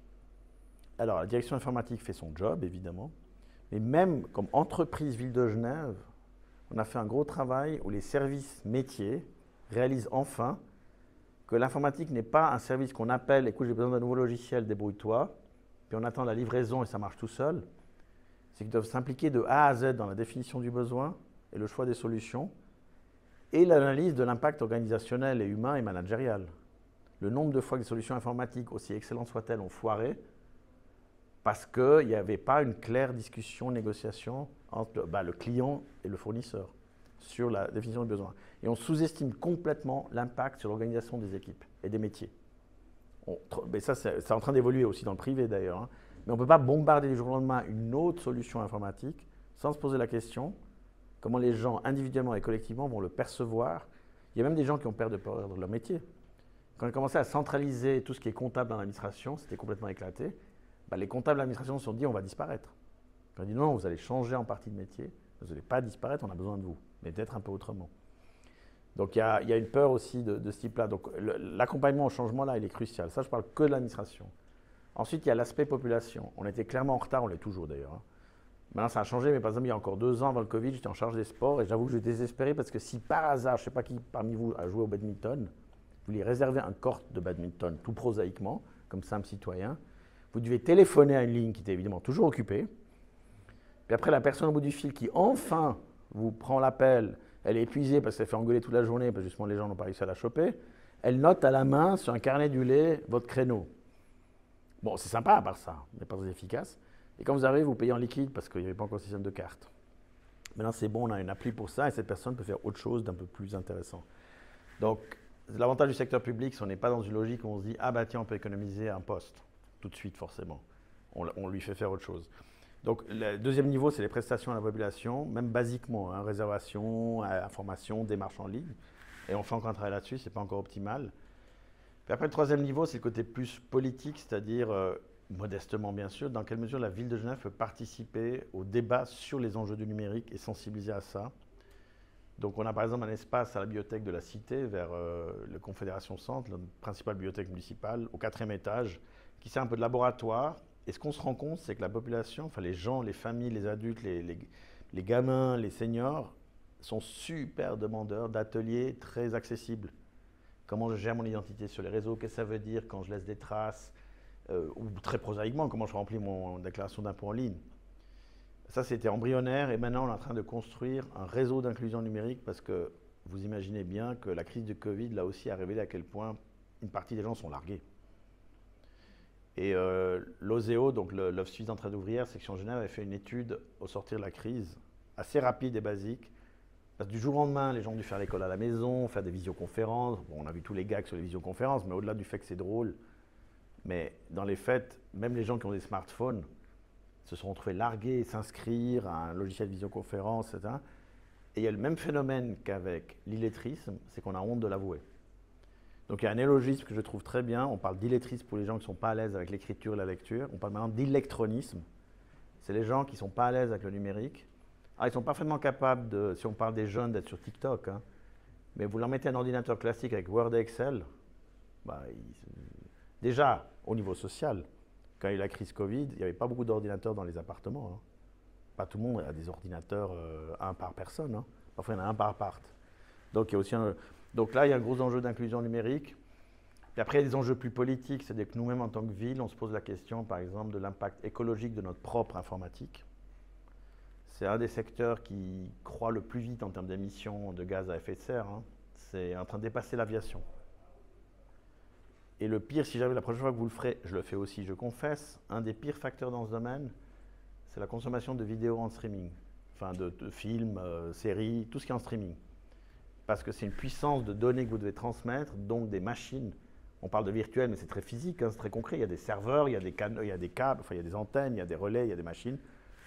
Alors, la direction informatique fait son job, évidemment, mais même comme entreprise Ville de Genève, on a fait un gros travail où les services métiers réalisent enfin que l'informatique n'est pas un service qu'on appelle, écoute, j'ai besoin d'un nouveau logiciel, débrouille-toi, puis on attend la livraison et ça marche tout seul. C'est qu'ils doivent s'impliquer de A à Z dans la définition du besoin et le choix des solutions et l'analyse de l'impact organisationnel et humain et managérial. Le nombre de fois que des solutions informatiques, aussi excellentes soient-elles, ont foiré parce qu'il n'y avait pas une claire discussion, négociation entre le client et le fournisseur sur la définition du besoin. Et on sous-estime complètement l'impact sur l'organisation des équipes et des métiers. Mais ça, c'est en train d'évoluer aussi dans le privé d'ailleurs. Hein. Mais on ne peut pas bombarder du jour au lendemain une autre solution informatique sans se poser la question comment les gens individuellement et collectivement vont le percevoir. Il y a même des gens qui ont peur de perdre leur métier. Quand on a commencé à centraliser tout ce qui est comptable dans l'administration, c'était complètement éclaté. Les comptables de l'administration se sont dit on va disparaître. On a dit non, vous allez changer en partie de métier, vous n'allez pas disparaître, on a besoin de vous, mais peut-être un peu autrement. Donc il y a une peur aussi de ce type-là. Donc l'accompagnement au changement là, il est crucial. Ça, je parle que de l'administration. Ensuite, il y a l'aspect population. On était clairement en retard, on l'est toujours d'ailleurs. Hein. Maintenant, ça a changé, mais par exemple, il y a encore 2 ans avant le Covid, j'étais en charge des sports et j'avoue que je désespérais parce que si par hasard, je ne sais pas qui parmi vous a joué au badminton, vous voulez réserver un court de badminton tout prosaïquement, comme simple citoyen, vous devez téléphoner à une ligne qui était évidemment toujours occupée. Puis après, la personne au bout du fil qui enfin vous prend l'appel, elle est épuisée parce qu'elle fait engueuler toute la journée, parce que justement les gens n'ont pas réussi à la choper, elle note à la main sur un carnet du lait votre créneau. Bon, c'est sympa à part ça, mais pas très efficace. Et quand vous arrivez, vous payez en liquide parce qu'il n'y avait pas encore de système de carte. Maintenant, c'est bon, on a une appli pour ça et cette personne peut faire autre chose d'un peu plus intéressant. Donc, l'avantage du secteur public, c'est qu'on n'est pas dans une logique où on se dit « Ah bah tiens, on peut économiser un poste ». Tout de suite, forcément. On lui fait faire autre chose. Donc, le deuxième niveau, c'est les prestations à la population, même basiquement, hein, réservation, information, démarche en ligne. Et on fait encore un travail là-dessus, ce n'est pas encore optimal. Puis après, le troisième niveau, c'est le côté plus politique, c'est-à-dire, modestement bien sûr, dans quelle mesure la ville de Genève peut participer au débat sur les enjeux du numérique et sensibiliser à ça. Donc, on a par exemple un espace à la bibliothèque de la Cité, vers le Confédération Centre, la principale bibliothèque municipale, au 4e étage, qui sert un peu de laboratoire. Et ce qu'on se rend compte, c'est que la population, enfin les gens, les familles, les adultes, les gamins, les seniors, sont super demandeurs d'ateliers très accessibles. Comment je gère mon identité sur les réseaux, qu'est-ce que ça veut dire quand je laisse des traces, ou très prosaïquement, comment je remplis mon déclaration d'impôt en ligne. Ça, c'était embryonnaire et maintenant, on est en train de construire un réseau d'inclusion numérique parce que vous imaginez bien que la crise du Covid, là aussi, a révélé à quel point une partie des gens sont largués. Et l'OSEO, donc l'Office suisse d'entraide ouvrière, section Genève, avait fait une étude au sortir de la crise, assez rapide et basique. Parce que du jour au lendemain, les gens ont dû faire l'école à la maison, faire des visioconférences. Bon, on a vu tous les gags sur les visioconférences, mais au-delà du fait que c'est drôle, mais dans les faits, même les gens qui ont des smartphones se sont retrouvés largués, s'inscrire à un logiciel de visioconférence, etc. Et il y a le même phénomène qu'avec l'illettrisme, c'est qu'on a honte de l'avouer. Donc il y a un néologisme que je trouve très bien, on parle d'illettrisme pour les gens qui ne sont pas à l'aise avec l'écriture et la lecture, on parle maintenant d'électronisme, c'est les gens qui ne sont pas à l'aise avec le numérique. Alors ils sont parfaitement capables, si on parle des jeunes, d'être sur TikTok, hein, mais vous leur mettez un ordinateur classique avec Word et Excel, déjà au niveau social, quand il y a eu la crise Covid, il n'y avait pas beaucoup d'ordinateurs dans les appartements. Hein. Pas tout le monde a des ordinateurs, un par personne, hein. Parfois il y en a un par appart. Donc il y a aussi Donc là, il y a un gros enjeu d'inclusion numérique. Et après, il y a des enjeux plus politiques, c'est-à-dire que nous-mêmes, en tant que ville, on se pose la question, par exemple, de l'impact écologique de notre propre informatique. C'est un des secteurs qui croît le plus vite en termes d'émissions de gaz à effet de serre. Hein. C'est en train de dépasser l'aviation. Et le pire, si jamais la prochaine fois que vous le ferez, je le fais aussi, je confesse, un des pires facteurs dans ce domaine, c'est la consommation de vidéos en streaming. Enfin, de films, séries, tout ce qui est en streaming. Parce que c'est une puissance de données que vous devez transmettre, donc des machines On parle de virtuel, mais c'est très physique, hein, c'est très concret. Il y a des serveurs, il y a des câbles, enfin, il y a des antennes, il y a des relais, il y a des machines.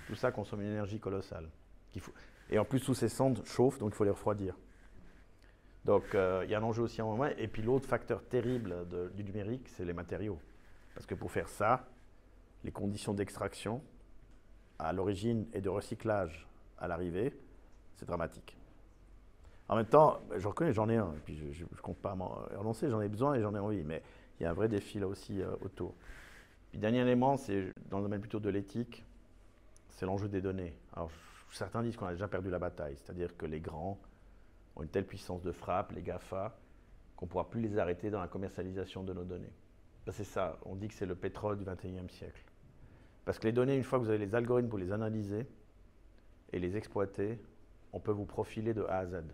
Tout ça consomme une énergie colossale. Et en plus, tous ces centres chauffent, donc il faut les refroidir. Donc, il y a un enjeu aussi en moment. Et puis, l'autre facteur terrible du numérique, c'est les matériaux. Parce que pour faire ça, les conditions d'extraction à l'origine et de recyclage à l'arrivée, c'est dramatique. En même temps, je reconnais, j'en ai un, et puis je ne compte pas m'en renoncer, j'en ai besoin et j'en ai envie, mais il y a un vrai défi là aussi autour. Puis, dernier élément, c'est dans le domaine plutôt de l'éthique, c'est l'enjeu des données. Alors, certains disent qu'on a déjà perdu la bataille, c'est-à-dire que les grands ont une telle puissance de frappe, les GAFA, qu'on ne pourra plus les arrêter dans la commercialisation de nos données. Ben, c'est ça, on dit que c'est le pétrole du XXIe siècle. Parce que les données, une fois que vous avez les algorithmes pour les analyser et les exploiter, on peut vous profiler de A à Z.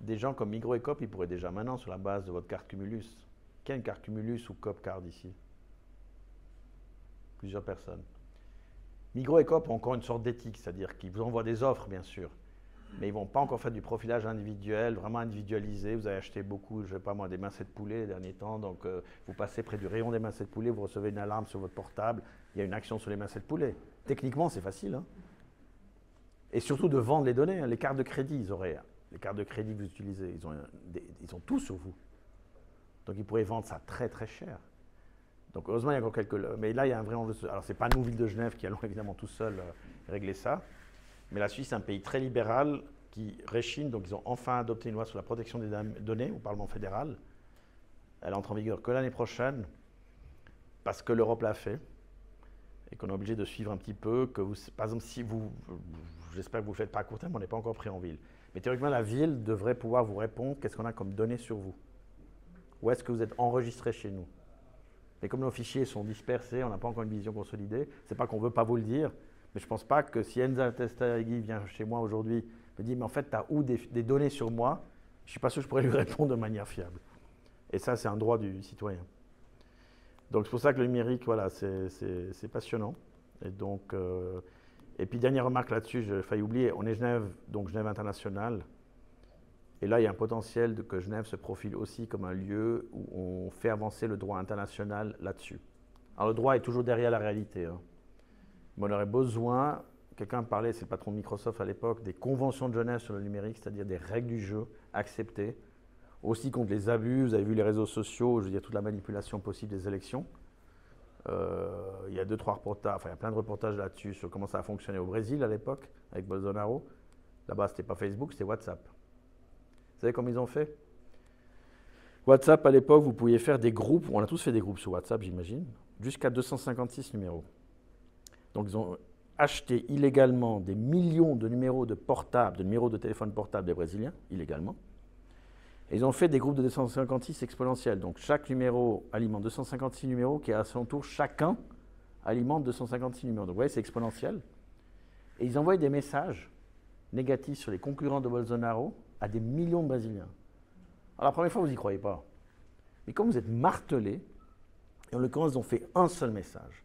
Des gens comme Migros et Coop, ils pourraient déjà maintenant, sur la base de votre carte Cumulus. Qui a une carte Cumulus ou Coop Card ici? Plusieurs personnes. Migros et Coop ont encore une sorte d'éthique, c'est-à-dire qu'ils vous envoient des offres, bien sûr, mais ils ne vont pas encore faire du profilage individuel, vraiment individualisé. Vous avez acheté beaucoup, je ne sais pas moi, des mincées de poulet les derniers temps, donc vous passez près du rayon des mincées de poulet, vous recevez une alarme sur votre portable, il y a une action sur les mincées de poulet. Techniquement, c'est facile. Hein. Et surtout de vendre les données. Hein. Les cartes de crédit, ils auraient, les cartes de crédit que vous utilisez, ils ont tout sur vous. Donc ils pourraient vendre ça très très cher. Donc heureusement, il y a encore quelques... Mais là, il y a un vrai enjeu. Alors, ce n'est pas nous, Ville de Genève, qui allons évidemment tout seuls régler ça. Mais la Suisse est un pays très libéral qui réchine. Donc, ils ont enfin adopté une loi sur la protection des données au Parlement fédéral. Elle entre en vigueur que l'année prochaine, parce que l'Europe l'a fait. Et qu'on est obligé de suivre un petit peu. Que vous, par exemple, si vous... J'espère que vous ne le faites pas à court terme, on n'est pas encore pris en ville. Mais théoriquement, la ville devrait pouvoir vous répondre qu'est-ce qu'on a comme données sur vous. Où est-ce que vous êtes enregistré chez nous? Mais comme nos fichiers sont dispersés, on n'a pas encore une vision consolidée. Ce n'est pas qu'on ne veut pas vous le dire, mais je ne pense pas que si Enza Testaregui vient chez moi aujourd'hui me dit « mais en fait, tu as où des données sur moi ?» Je ne suis pas sûr que je pourrais lui répondre de manière fiable. Et ça, c'est un droit du citoyen. Donc c'est pour ça que le numérique, voilà, c'est passionnant. Et, donc, et puis dernière remarque là-dessus, j'ai failli oublier, on est Genève, donc Genève Internationale. Et là, il y a un potentiel que Genève se profile aussi comme un lieu où on fait avancer le droit international là-dessus. Alors, le droit est toujours derrière la réalité. Hein. Mais on aurait besoin, quelqu'un parlait, c'est le patron de Microsoft à l'époque, des conventions de Genève sur le numérique, c'est-à-dire des règles du jeu acceptées, aussi contre les abus. Vous avez vu les réseaux sociaux, je veux dire, toute la manipulation possible des élections. Il y a 2-3 reportages, enfin, il y a plein de reportages là-dessus sur comment ça a fonctionné au Brésil à l'époque, avec Bolsonaro. Là-bas, ce n'était pas Facebook, c'était WhatsApp. Vous savez comment ils ont fait? WhatsApp, à l'époque, vous pouviez faire des groupes, on a tous fait des groupes sur WhatsApp, j'imagine, jusqu'à 256 numéros. Donc, ils ont acheté illégalement des millions de numéros de portables, de numéros de téléphone portable des Brésiliens, illégalement. Et ils ont fait des groupes de 256 exponentiels. Donc, chaque numéro alimente 256 numéros qui, à son tour, chacun alimente 256 numéros. Donc, vous voyez, c'est exponentiel. Et ils envoyaient des messages négatifs sur les concurrents de Bolsonaro à des millions de Brésiliens. Alors la première fois, vous n'y croyez pas. Mais comme vous êtes martelés, et en l'occurrence, ils ont fait un seul message,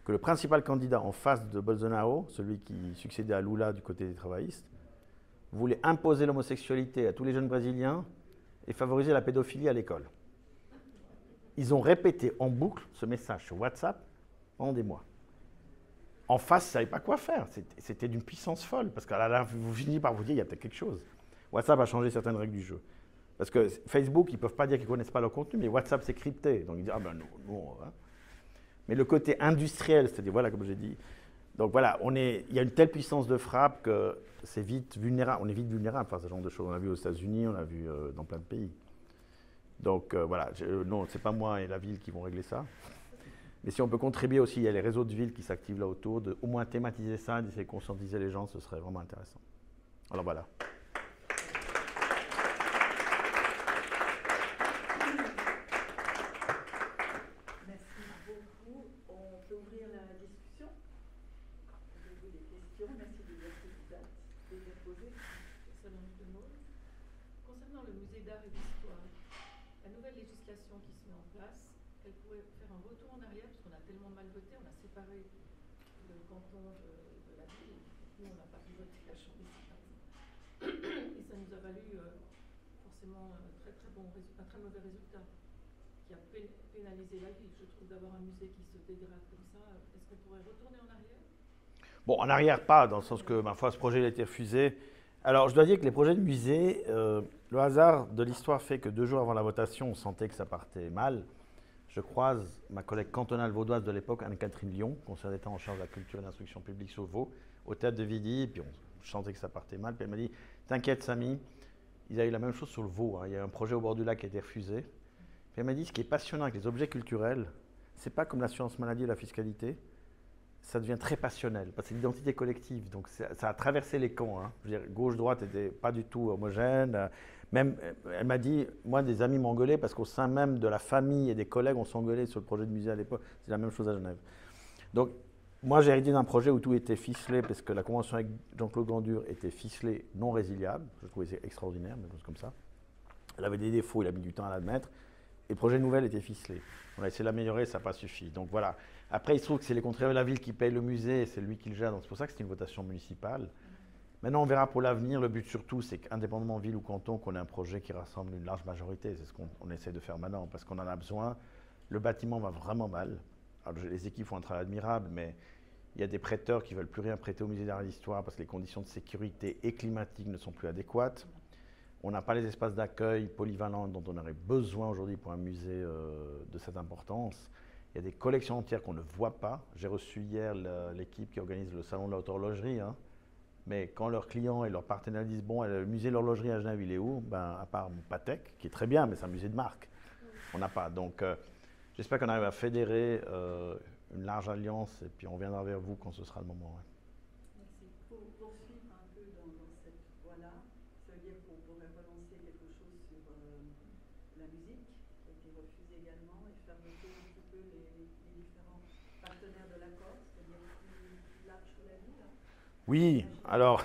que le principal candidat en face de Bolsonaro, celui qui succédait à Lula du côté des travaillistes, voulait imposer l'homosexualité à tous les jeunes Brésiliens et favoriser la pédophilie à l'école. Ils ont répété en boucle ce message sur WhatsApp pendant des mois. En face, ils ne savaient pas quoi faire. C'était d'une puissance folle, parce qu'à la fin, vous finissez par vous dire, il y a peut-être quelque chose. WhatsApp a changé certaines règles du jeu. Parce que Facebook, ils ne peuvent pas dire qu'ils ne connaissent pas leur contenu, mais WhatsApp, c'est crypté. Donc ils disent, ah ben nous hein. Mais le côté industriel, c'est-à-dire, voilà, comme j'ai dit. Donc voilà, il y a une telle puissance de frappe que c'est vite vulnérable. On est vite vulnérable face à ce genre de choses. On l'a vu aux États-Unis, on l'a vu dans plein de pays. Donc voilà, non, ce n'est pas moi et la ville qui vont régler ça. Mais si on peut contribuer aussi, il y a les réseaux de villes qui s'activent là autour, de au moins thématiser ça, d'essayer de conscientiser les gens, ce serait vraiment intéressant. Alors voilà. Concernant le musée d'art et d'histoire, la nouvelle législation qui se met en place, elle pourrait faire un retour en arrière, parce qu'on a tellement mal voté, on a séparé le canton de la ville, nous on n'a pas pu voter la chambre ici par exemple. Et ça nous a valu forcément un très mauvais résultat. qui a pénalisé la ville. Je trouve d'avoir un musée qui se dégrade comme ça. Est-ce qu'on pourrait retourner en arrière? Bon, en arrière, pas, dans le sens que, ma foi, ce projet a été refusé. Alors, je dois dire que les projets de musée, le hasard de l'histoire fait que 2 jours avant la votation, on sentait que ça partait mal. Je croise ma collègue cantonale vaudoise de l'époque, Anne-Catherine Lyon, conseillère d'État en charge de la culture et de l'instruction publique sur Vaud, au théâtre de Vidy, puis on sentait que ça partait mal. Puis elle m'a dit, t'inquiète Samy, ils avaient eu la même chose sur le Vaud. Il y a eu un projet au bord du lac qui a été refusé. Puis elle m'a dit, ce qui est passionnant avec les objets culturels, c'est pas comme l'assurance maladie et la fiscalité, ça devient très passionnel, parce que c'est l'identité collective. Donc ça a traversé les camps. Hein. Je veux dire, gauche-droite n'était pas du tout homogène. Même, elle m'a dit, moi, des amis m'ont engueulé parce qu'au sein même de la famille et des collègues, on s'engueulait sur le projet de musée à l'époque. C'est la même chose à Genève. Donc, moi, j'ai hérité d'un projet où tout était ficelé, parce que la convention avec Jean-Claude Gandur était ficelée, non résiliable. Je trouvais ça extraordinaire, des choses comme ça. Elle avait des défauts, il a mis du temps à l'admettre. Et le projet nouvel était ficelé. On a essayé de l'améliorer, ça n'a pas suffi. Donc voilà. Après, il se trouve que c'est les contrées de la ville qui payent le musée, et c'est lui qui le gère. Donc c'est pour ça que c'est une votation municipale. Maintenant, on verra pour l'avenir. Le but surtout, c'est qu'indépendamment ville ou canton, qu'on ait un projet qui rassemble une large majorité. C'est ce qu'on essaie de faire maintenant, parce qu'on en a besoin. Le bâtiment va vraiment mal. Alors, les équipes font un travail admirable, mais il y a des prêteurs qui ne veulent plus rien prêter au musée d'art et d'histoire parce que les conditions de sécurité et climatiques ne sont plus adéquates. On n'a pas les espaces d'accueil polyvalents dont on aurait besoin aujourd'hui pour un musée de cette importance. Il y a des collections entières qu'on ne voit pas. J'ai reçu hier l'équipe qui organise le salon de la haute horlogerie. Hein. Mais quand leurs clients et leurs partenaires disent « Bon, le musée de l'horlogerie à Genève, il est où ?» Ben, à part Patek, qui est très bien, mais c'est un musée de marque. On n'a pas. Donc, j'espère qu'on arrive à fédérer une large alliance et puis on reviendra vers vous quand ce sera le moment. Ouais. Merci. Pour poursuivre un peu dans cette voie-là, ça veut dire qu'on pourrait relancer quelque chose sur la musique, qui a été refusée également, et faire voter un petit peu les différents partenaires de l'accord, c'est-à-dire plus large que la ville. Oui, alors,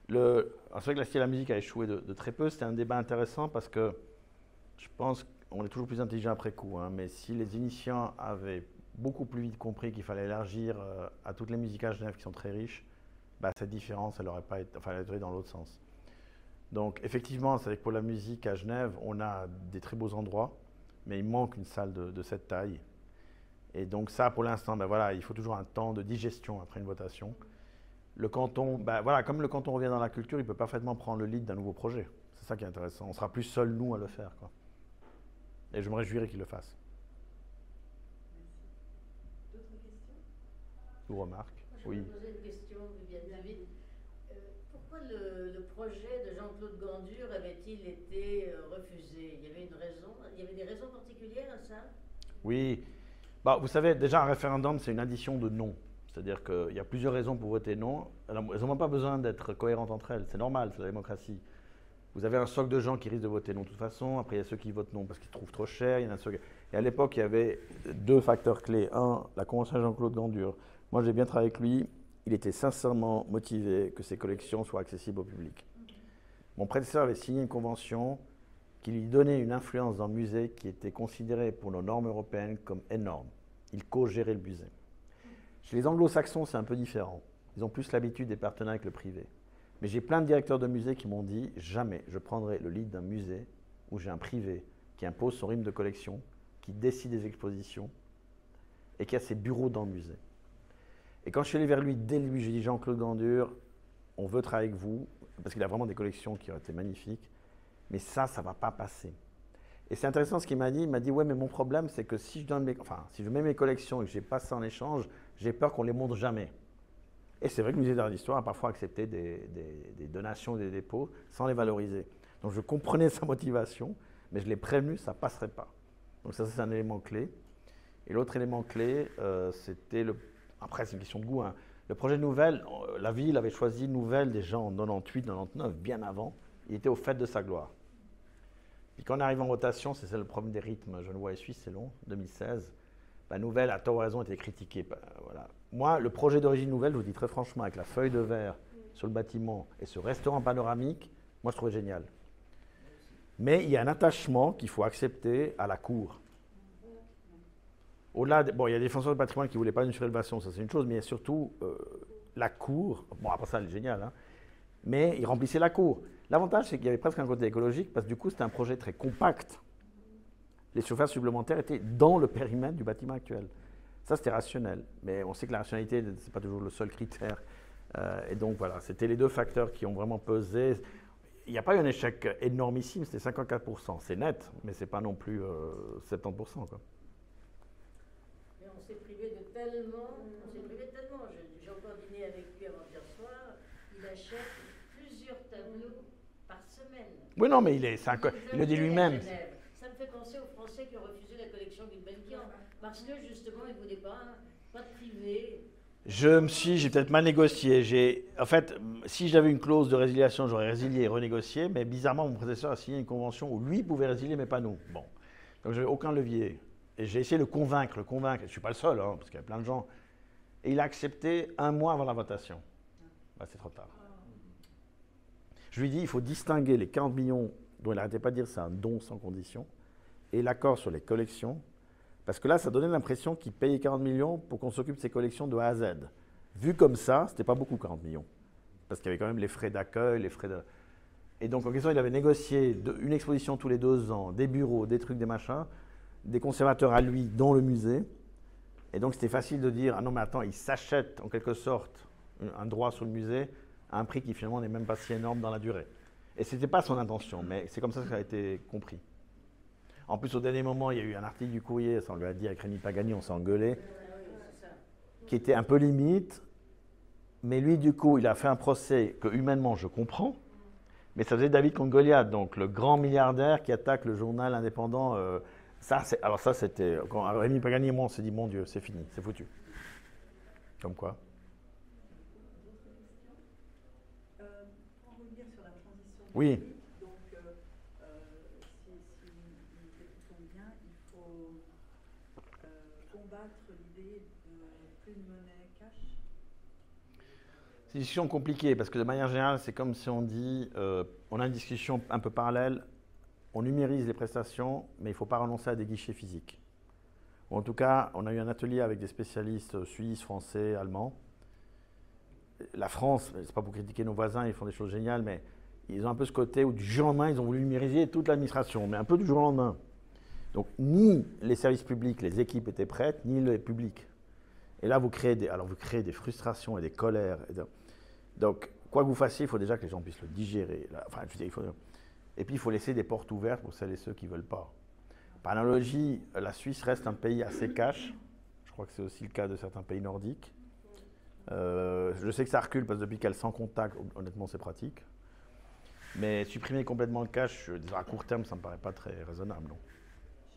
c'est vrai que la Cité de la musique a échoué de très peu. C'était un débat intéressant parce que je pense qu'on est toujours plus intelligent après coup. Hein, mais si les initiants avaient beaucoup plus vite compris qu'il fallait élargir à toutes les musiques à Genève qui sont très riches, bah, cette différence, elle aurait pas été, enfin, elle aurait été dans l'autre sens. Donc, effectivement, c'est vrai que pour la musique à Genève, on a des très beaux endroits, mais il manque une salle de cette taille. Et donc, ça, pour l'instant, ben voilà, il faut toujours un temps de digestion après une votation. Le canton, ben voilà, comme le canton revient dans la culture, il peut parfaitement prendre le lead d'un nouveau projet. C'est ça qui est intéressant. On sera plus seuls, nous, à le faire, quoi. Et je me réjouirais qu'il le fasse. Merci. D'autres questions? Ou remarques? Je Oui. vais poser une question, Viviane David. Pourquoi le projet de Jean-Claude Gandur avait-il été refusé? Il y avait une raison? Il y avait des raisons particulières à ça? Oui. Bah, vous savez, déjà, un référendum, c'est une addition de non. C'est-à-dire qu'il y a plusieurs raisons pour voter non. Elles n'ont même pas besoin d'être cohérentes entre elles. C'est normal, c'est la démocratie. Vous avez un socle de gens qui risquent de voter non de toute façon. Après, il y a ceux qui votent non parce qu'ils trouvent trop cher. Il y en a ceux qui... Et à l'époque, il y avait 2 facteurs clés. Un, la convention de Jean-Claude Gandur. Moi, j'ai bien travaillé avec lui. Il était sincèrement motivé que ses collections soient accessibles au public. Mon prédécesseur avait signé une convention qui lui donnait une influence dans le musée qui était considérée pour nos normes européennes comme énorme. Il co-gérait le musée. Chez les anglo-saxons, c'est un peu différent. Ils ont plus l'habitude des partenariats avec le privé. Mais j'ai plein de directeurs de musées qui m'ont dit « Jamais je prendrai le lead d'un musée où j'ai un privé qui impose son rythme de collection, qui décide des expositions et qui a ses bureaux dans le musée. » Et quand je suis allé vers lui dès le début, j'ai dit « Jean-Claude Gandur, on veut travailler avec vous, parce qu'il a vraiment des collections qui ont été magnifiques, mais ça ne va pas passer. » Et c'est intéressant ce qu'il m'a dit. Il m'a dit « Ouais, mais mon problème, c'est que si je mets mes collections et que je n'ai pas ça en échange, j'ai peur qu'on ne les montre jamais. » Et c'est vrai que le musée d'art et d'histoire a parfois accepté des donations, des dépôts, sans les valoriser. Donc je comprenais sa motivation, mais je l'ai prévenu, ça ne passerait pas. Donc ça, c'est un élément clé. Et l'autre élément clé, c'était le... Après, c'est une question de goût. Hein. Le projet Nouvelle, la ville avait choisi Nouvelle déjà en 98, 99, bien avant. Il était au fait de sa gloire. Puis quand on arrive en rotation, c'est le problème des rythmes genevois et suisses, c'est long, 2016. Ben, Nouvelle, à tort ou raison, était critiqué. Ben, voilà. Moi, le projet d'origine Nouvelle, je vous dis très franchement, avec la feuille de verre sur le bâtiment et ce restaurant panoramique, moi, je trouvais génial. Mais il y a un attachement qu'il faut accepter à la cour. Au-delà, bon, il y a des défenseurs du patrimoine qui ne voulaient pas une surélévation, ça c'est une chose, mais il y a surtout la cour. Bon, après ça, elle est géniale, hein, mais ils remplissaient la cour. L'avantage, c'est qu'il y avait presque un côté écologique, parce que du coup, c'était un projet très compact. les surfaces supplémentaires étaient dans le périmètre du bâtiment actuel. Ça, c'était rationnel. Mais on sait que la rationalité, ce n'est pas toujours le seul critère. Et donc, voilà, c'était les deux facteurs qui ont vraiment pesé. Il n'y a pas eu un échec énormissime, c'était 54%. C'est net, mais ce n'est pas non plus 70%. Quoi. Mais on s'est privé de tellement, j'ai encore dîné avec lui avant-hier soir, il achète plusieurs tableaux par semaine. Oui, non, mais il le dit lui-même. Ça me fait penser aux Français qui ont refusé la collection Gulbenkian, parce que justement, ils ne voulaient pas de privé. J'ai peut-être mal négocié. En fait, si j'avais une clause de résiliation, j'aurais résilié et renégocié, mais bizarrement, mon prédécesseur a signé une convention où lui pouvait résilier, mais pas nous. Bon. Donc, je n'avais aucun levier. Et j'ai essayé de le convaincre. Je ne suis pas le seul, hein, parce qu'il y a plein de gens. Et il a accepté un mois avant la votation. Bah, c'est trop tard. Je lui ai dit, il faut distinguer les 40 millions, dont il n'arrêtait pas de dire c'est un don sans condition, et l'accord sur les collections. Parce que là, ça donnait l'impression qu'il payait 40 millions pour qu'on s'occupe de ses collections de A à Z. Vu comme ça, ce n'était pas beaucoup 40 millions. Parce qu'il y avait quand même les frais d'accueil, les frais de... Et donc, en question, il avait négocié une exposition tous les 2 ans, des bureaux, des trucs, des machins, des conservateurs à lui dans le musée. Et donc, c'était facile de dire, ah non, mais attends, il s'achète en quelque sorte un droit sur le musée à un prix qui finalement n'est même pas si énorme dans la durée. Et ce n'était pas son intention, mais c'est comme ça que ça a été compris. En plus, au dernier moment, il y a eu un article du Courrier, ça on lui a dit avec Rémi Pagani, on s'est engueulé, qui était un peu limite. Mais lui, du coup, il a fait un procès que humainement, je comprends, mais ça faisait David contre Goliath, donc le grand milliardaire qui attaque le journal indépendant. Alors ça, c'était... Quand Rémi Pagani et moi, on s'est dit, mon Dieu, c'est fini, c'est foutu. Comme quoi. Pour en revenir sur la transition. Oui. C'est une discussion compliquée parce que de manière générale, c'est comme si on dit, on a une discussion un peu parallèle, on numérise les prestations, mais il ne faut pas renoncer à des guichets physiques. Ou en tout cas, on a eu un atelier avec des spécialistes suisses, français, allemands. La France, ce n'est pas pour critiquer nos voisins, ils font des choses géniales, mais ils ont un peu ce côté où du jour au lendemain, ils ont voulu numériser toute l'administration, mais un peu du jour au lendemain. Donc, ni les services publics, les équipes étaient prêtes, ni le public. Et là, vous créez des frustrations et des colères. Donc, quoi que vous fassiez, il faut déjà que les gens puissent le digérer. Enfin, je veux dire, et puis, il faut laisser des portes ouvertes pour celles et ceux qui ne veulent pas. Par analogie, la Suisse reste un pays assez cash. Je crois que c'est aussi le cas de certains pays nordiques. Je sais que ça recule parce que depuis qu'elle est sans contact, honnêtement, c'est pratique. Mais supprimer complètement le cash, à court terme, ça ne me paraît pas très raisonnable. Non.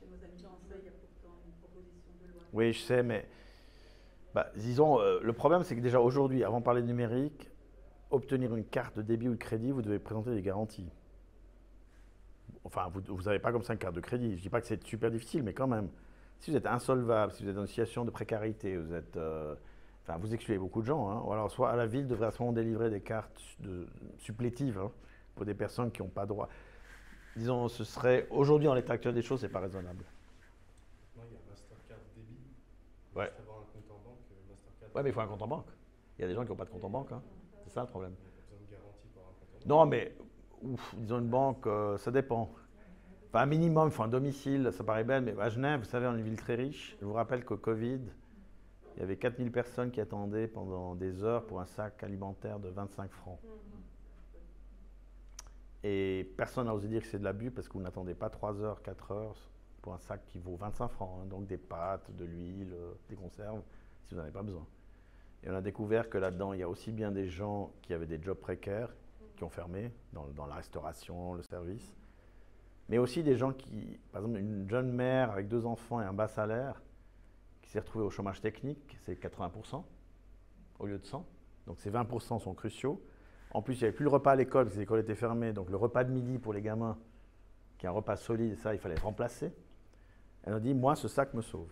Chez nos amis français, il y a pourtant une proposition de loi. Oui, je sais, mais disons, le problème, c'est que déjà aujourd'hui, avant de parler de numérique, obtenir une carte de débit ou de crédit, vous devez présenter des garanties. Enfin, vous n'avez pas comme ça une carte de crédit. Je ne dis pas que c'est super difficile, mais quand même. Si vous êtes insolvable, si vous êtes dans une situation de précarité, vous excluez beaucoup de gens. Hein, ou alors, soit à la ville devrait à ce moment délivrer des cartes supplétives pour des personnes qui n'ont pas droit. Disons, ce serait, aujourd'hui, en l'état actuel des choses, ce n'est pas raisonnable. Non, il y a Mastercard débit. Ouais. Juste avoir un compte en banque, Mastercard. Ouais, mais il faut un compte en banque. Il y a des gens qui n'ont pas de compte en banque. Hein. C'est ça le problème. Il n'y a pas besoin de garantie pour un compte en banque. Non, mais disons une banque, ça dépend. Enfin, un minimum, il faut un domicile, ça paraît belle, mais à Genève, vous savez, on est une ville très riche. Je vous rappelle qu'au Covid, il y avait 4000 personnes qui attendaient pendant des heures pour un sac alimentaire de 25 francs. Et personne n'a osé dire que c'est de l'abus parce que vous n'attendez pas 3 heures, 4 heures pour un sac qui vaut 25 francs. Hein, donc des pâtes, de l'huile, des conserves, si vous n'en avez pas besoin. Et on a découvert que là-dedans, il y a aussi bien des gens qui avaient des jobs précaires, qui ont fermé, dans la restauration, le service, mais aussi des gens qui, par exemple, une jeune mère avec 2 enfants et un bas salaire, qui s'est retrouvée au chômage technique, c'est 80% au lieu de 100%. Donc ces 20% sont cruciaux. En plus, il n'y avait plus le repas à l'école, parce que l'école était fermée, donc le repas de midi pour les gamins, qui est un repas solide, ça, il fallait le remplacer. Elle a dit, moi, ce sac me sauve.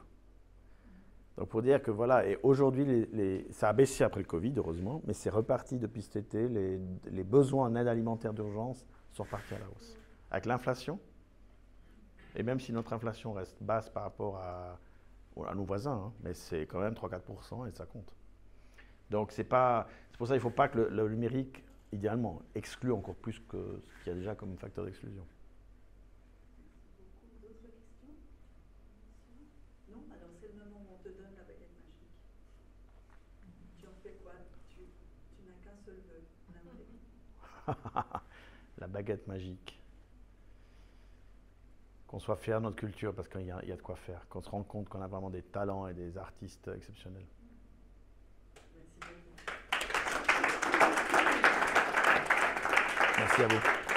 Donc pour dire que voilà, et aujourd'hui, ça a baissé après le Covid, heureusement, mais c'est reparti depuis cet été, les besoins en aide alimentaire d'urgence sont repartis à la hausse. Avec l'inflation, et même si notre inflation reste basse par rapport à nos voisins, hein, mais c'est quand même 3-4% et ça compte. Donc c'est pour ça qu'il ne faut pas que le numérique, idéalement, exclue encore plus que ce qu'il y a déjà comme facteur d'exclusion. D'autres questions ? La baguette magique. Qu'on soit fier de notre culture parce qu'il y a de quoi faire. Qu'on se rende compte qu'on a vraiment des talents et des artistes exceptionnels. Merci beaucoup. Merci à vous.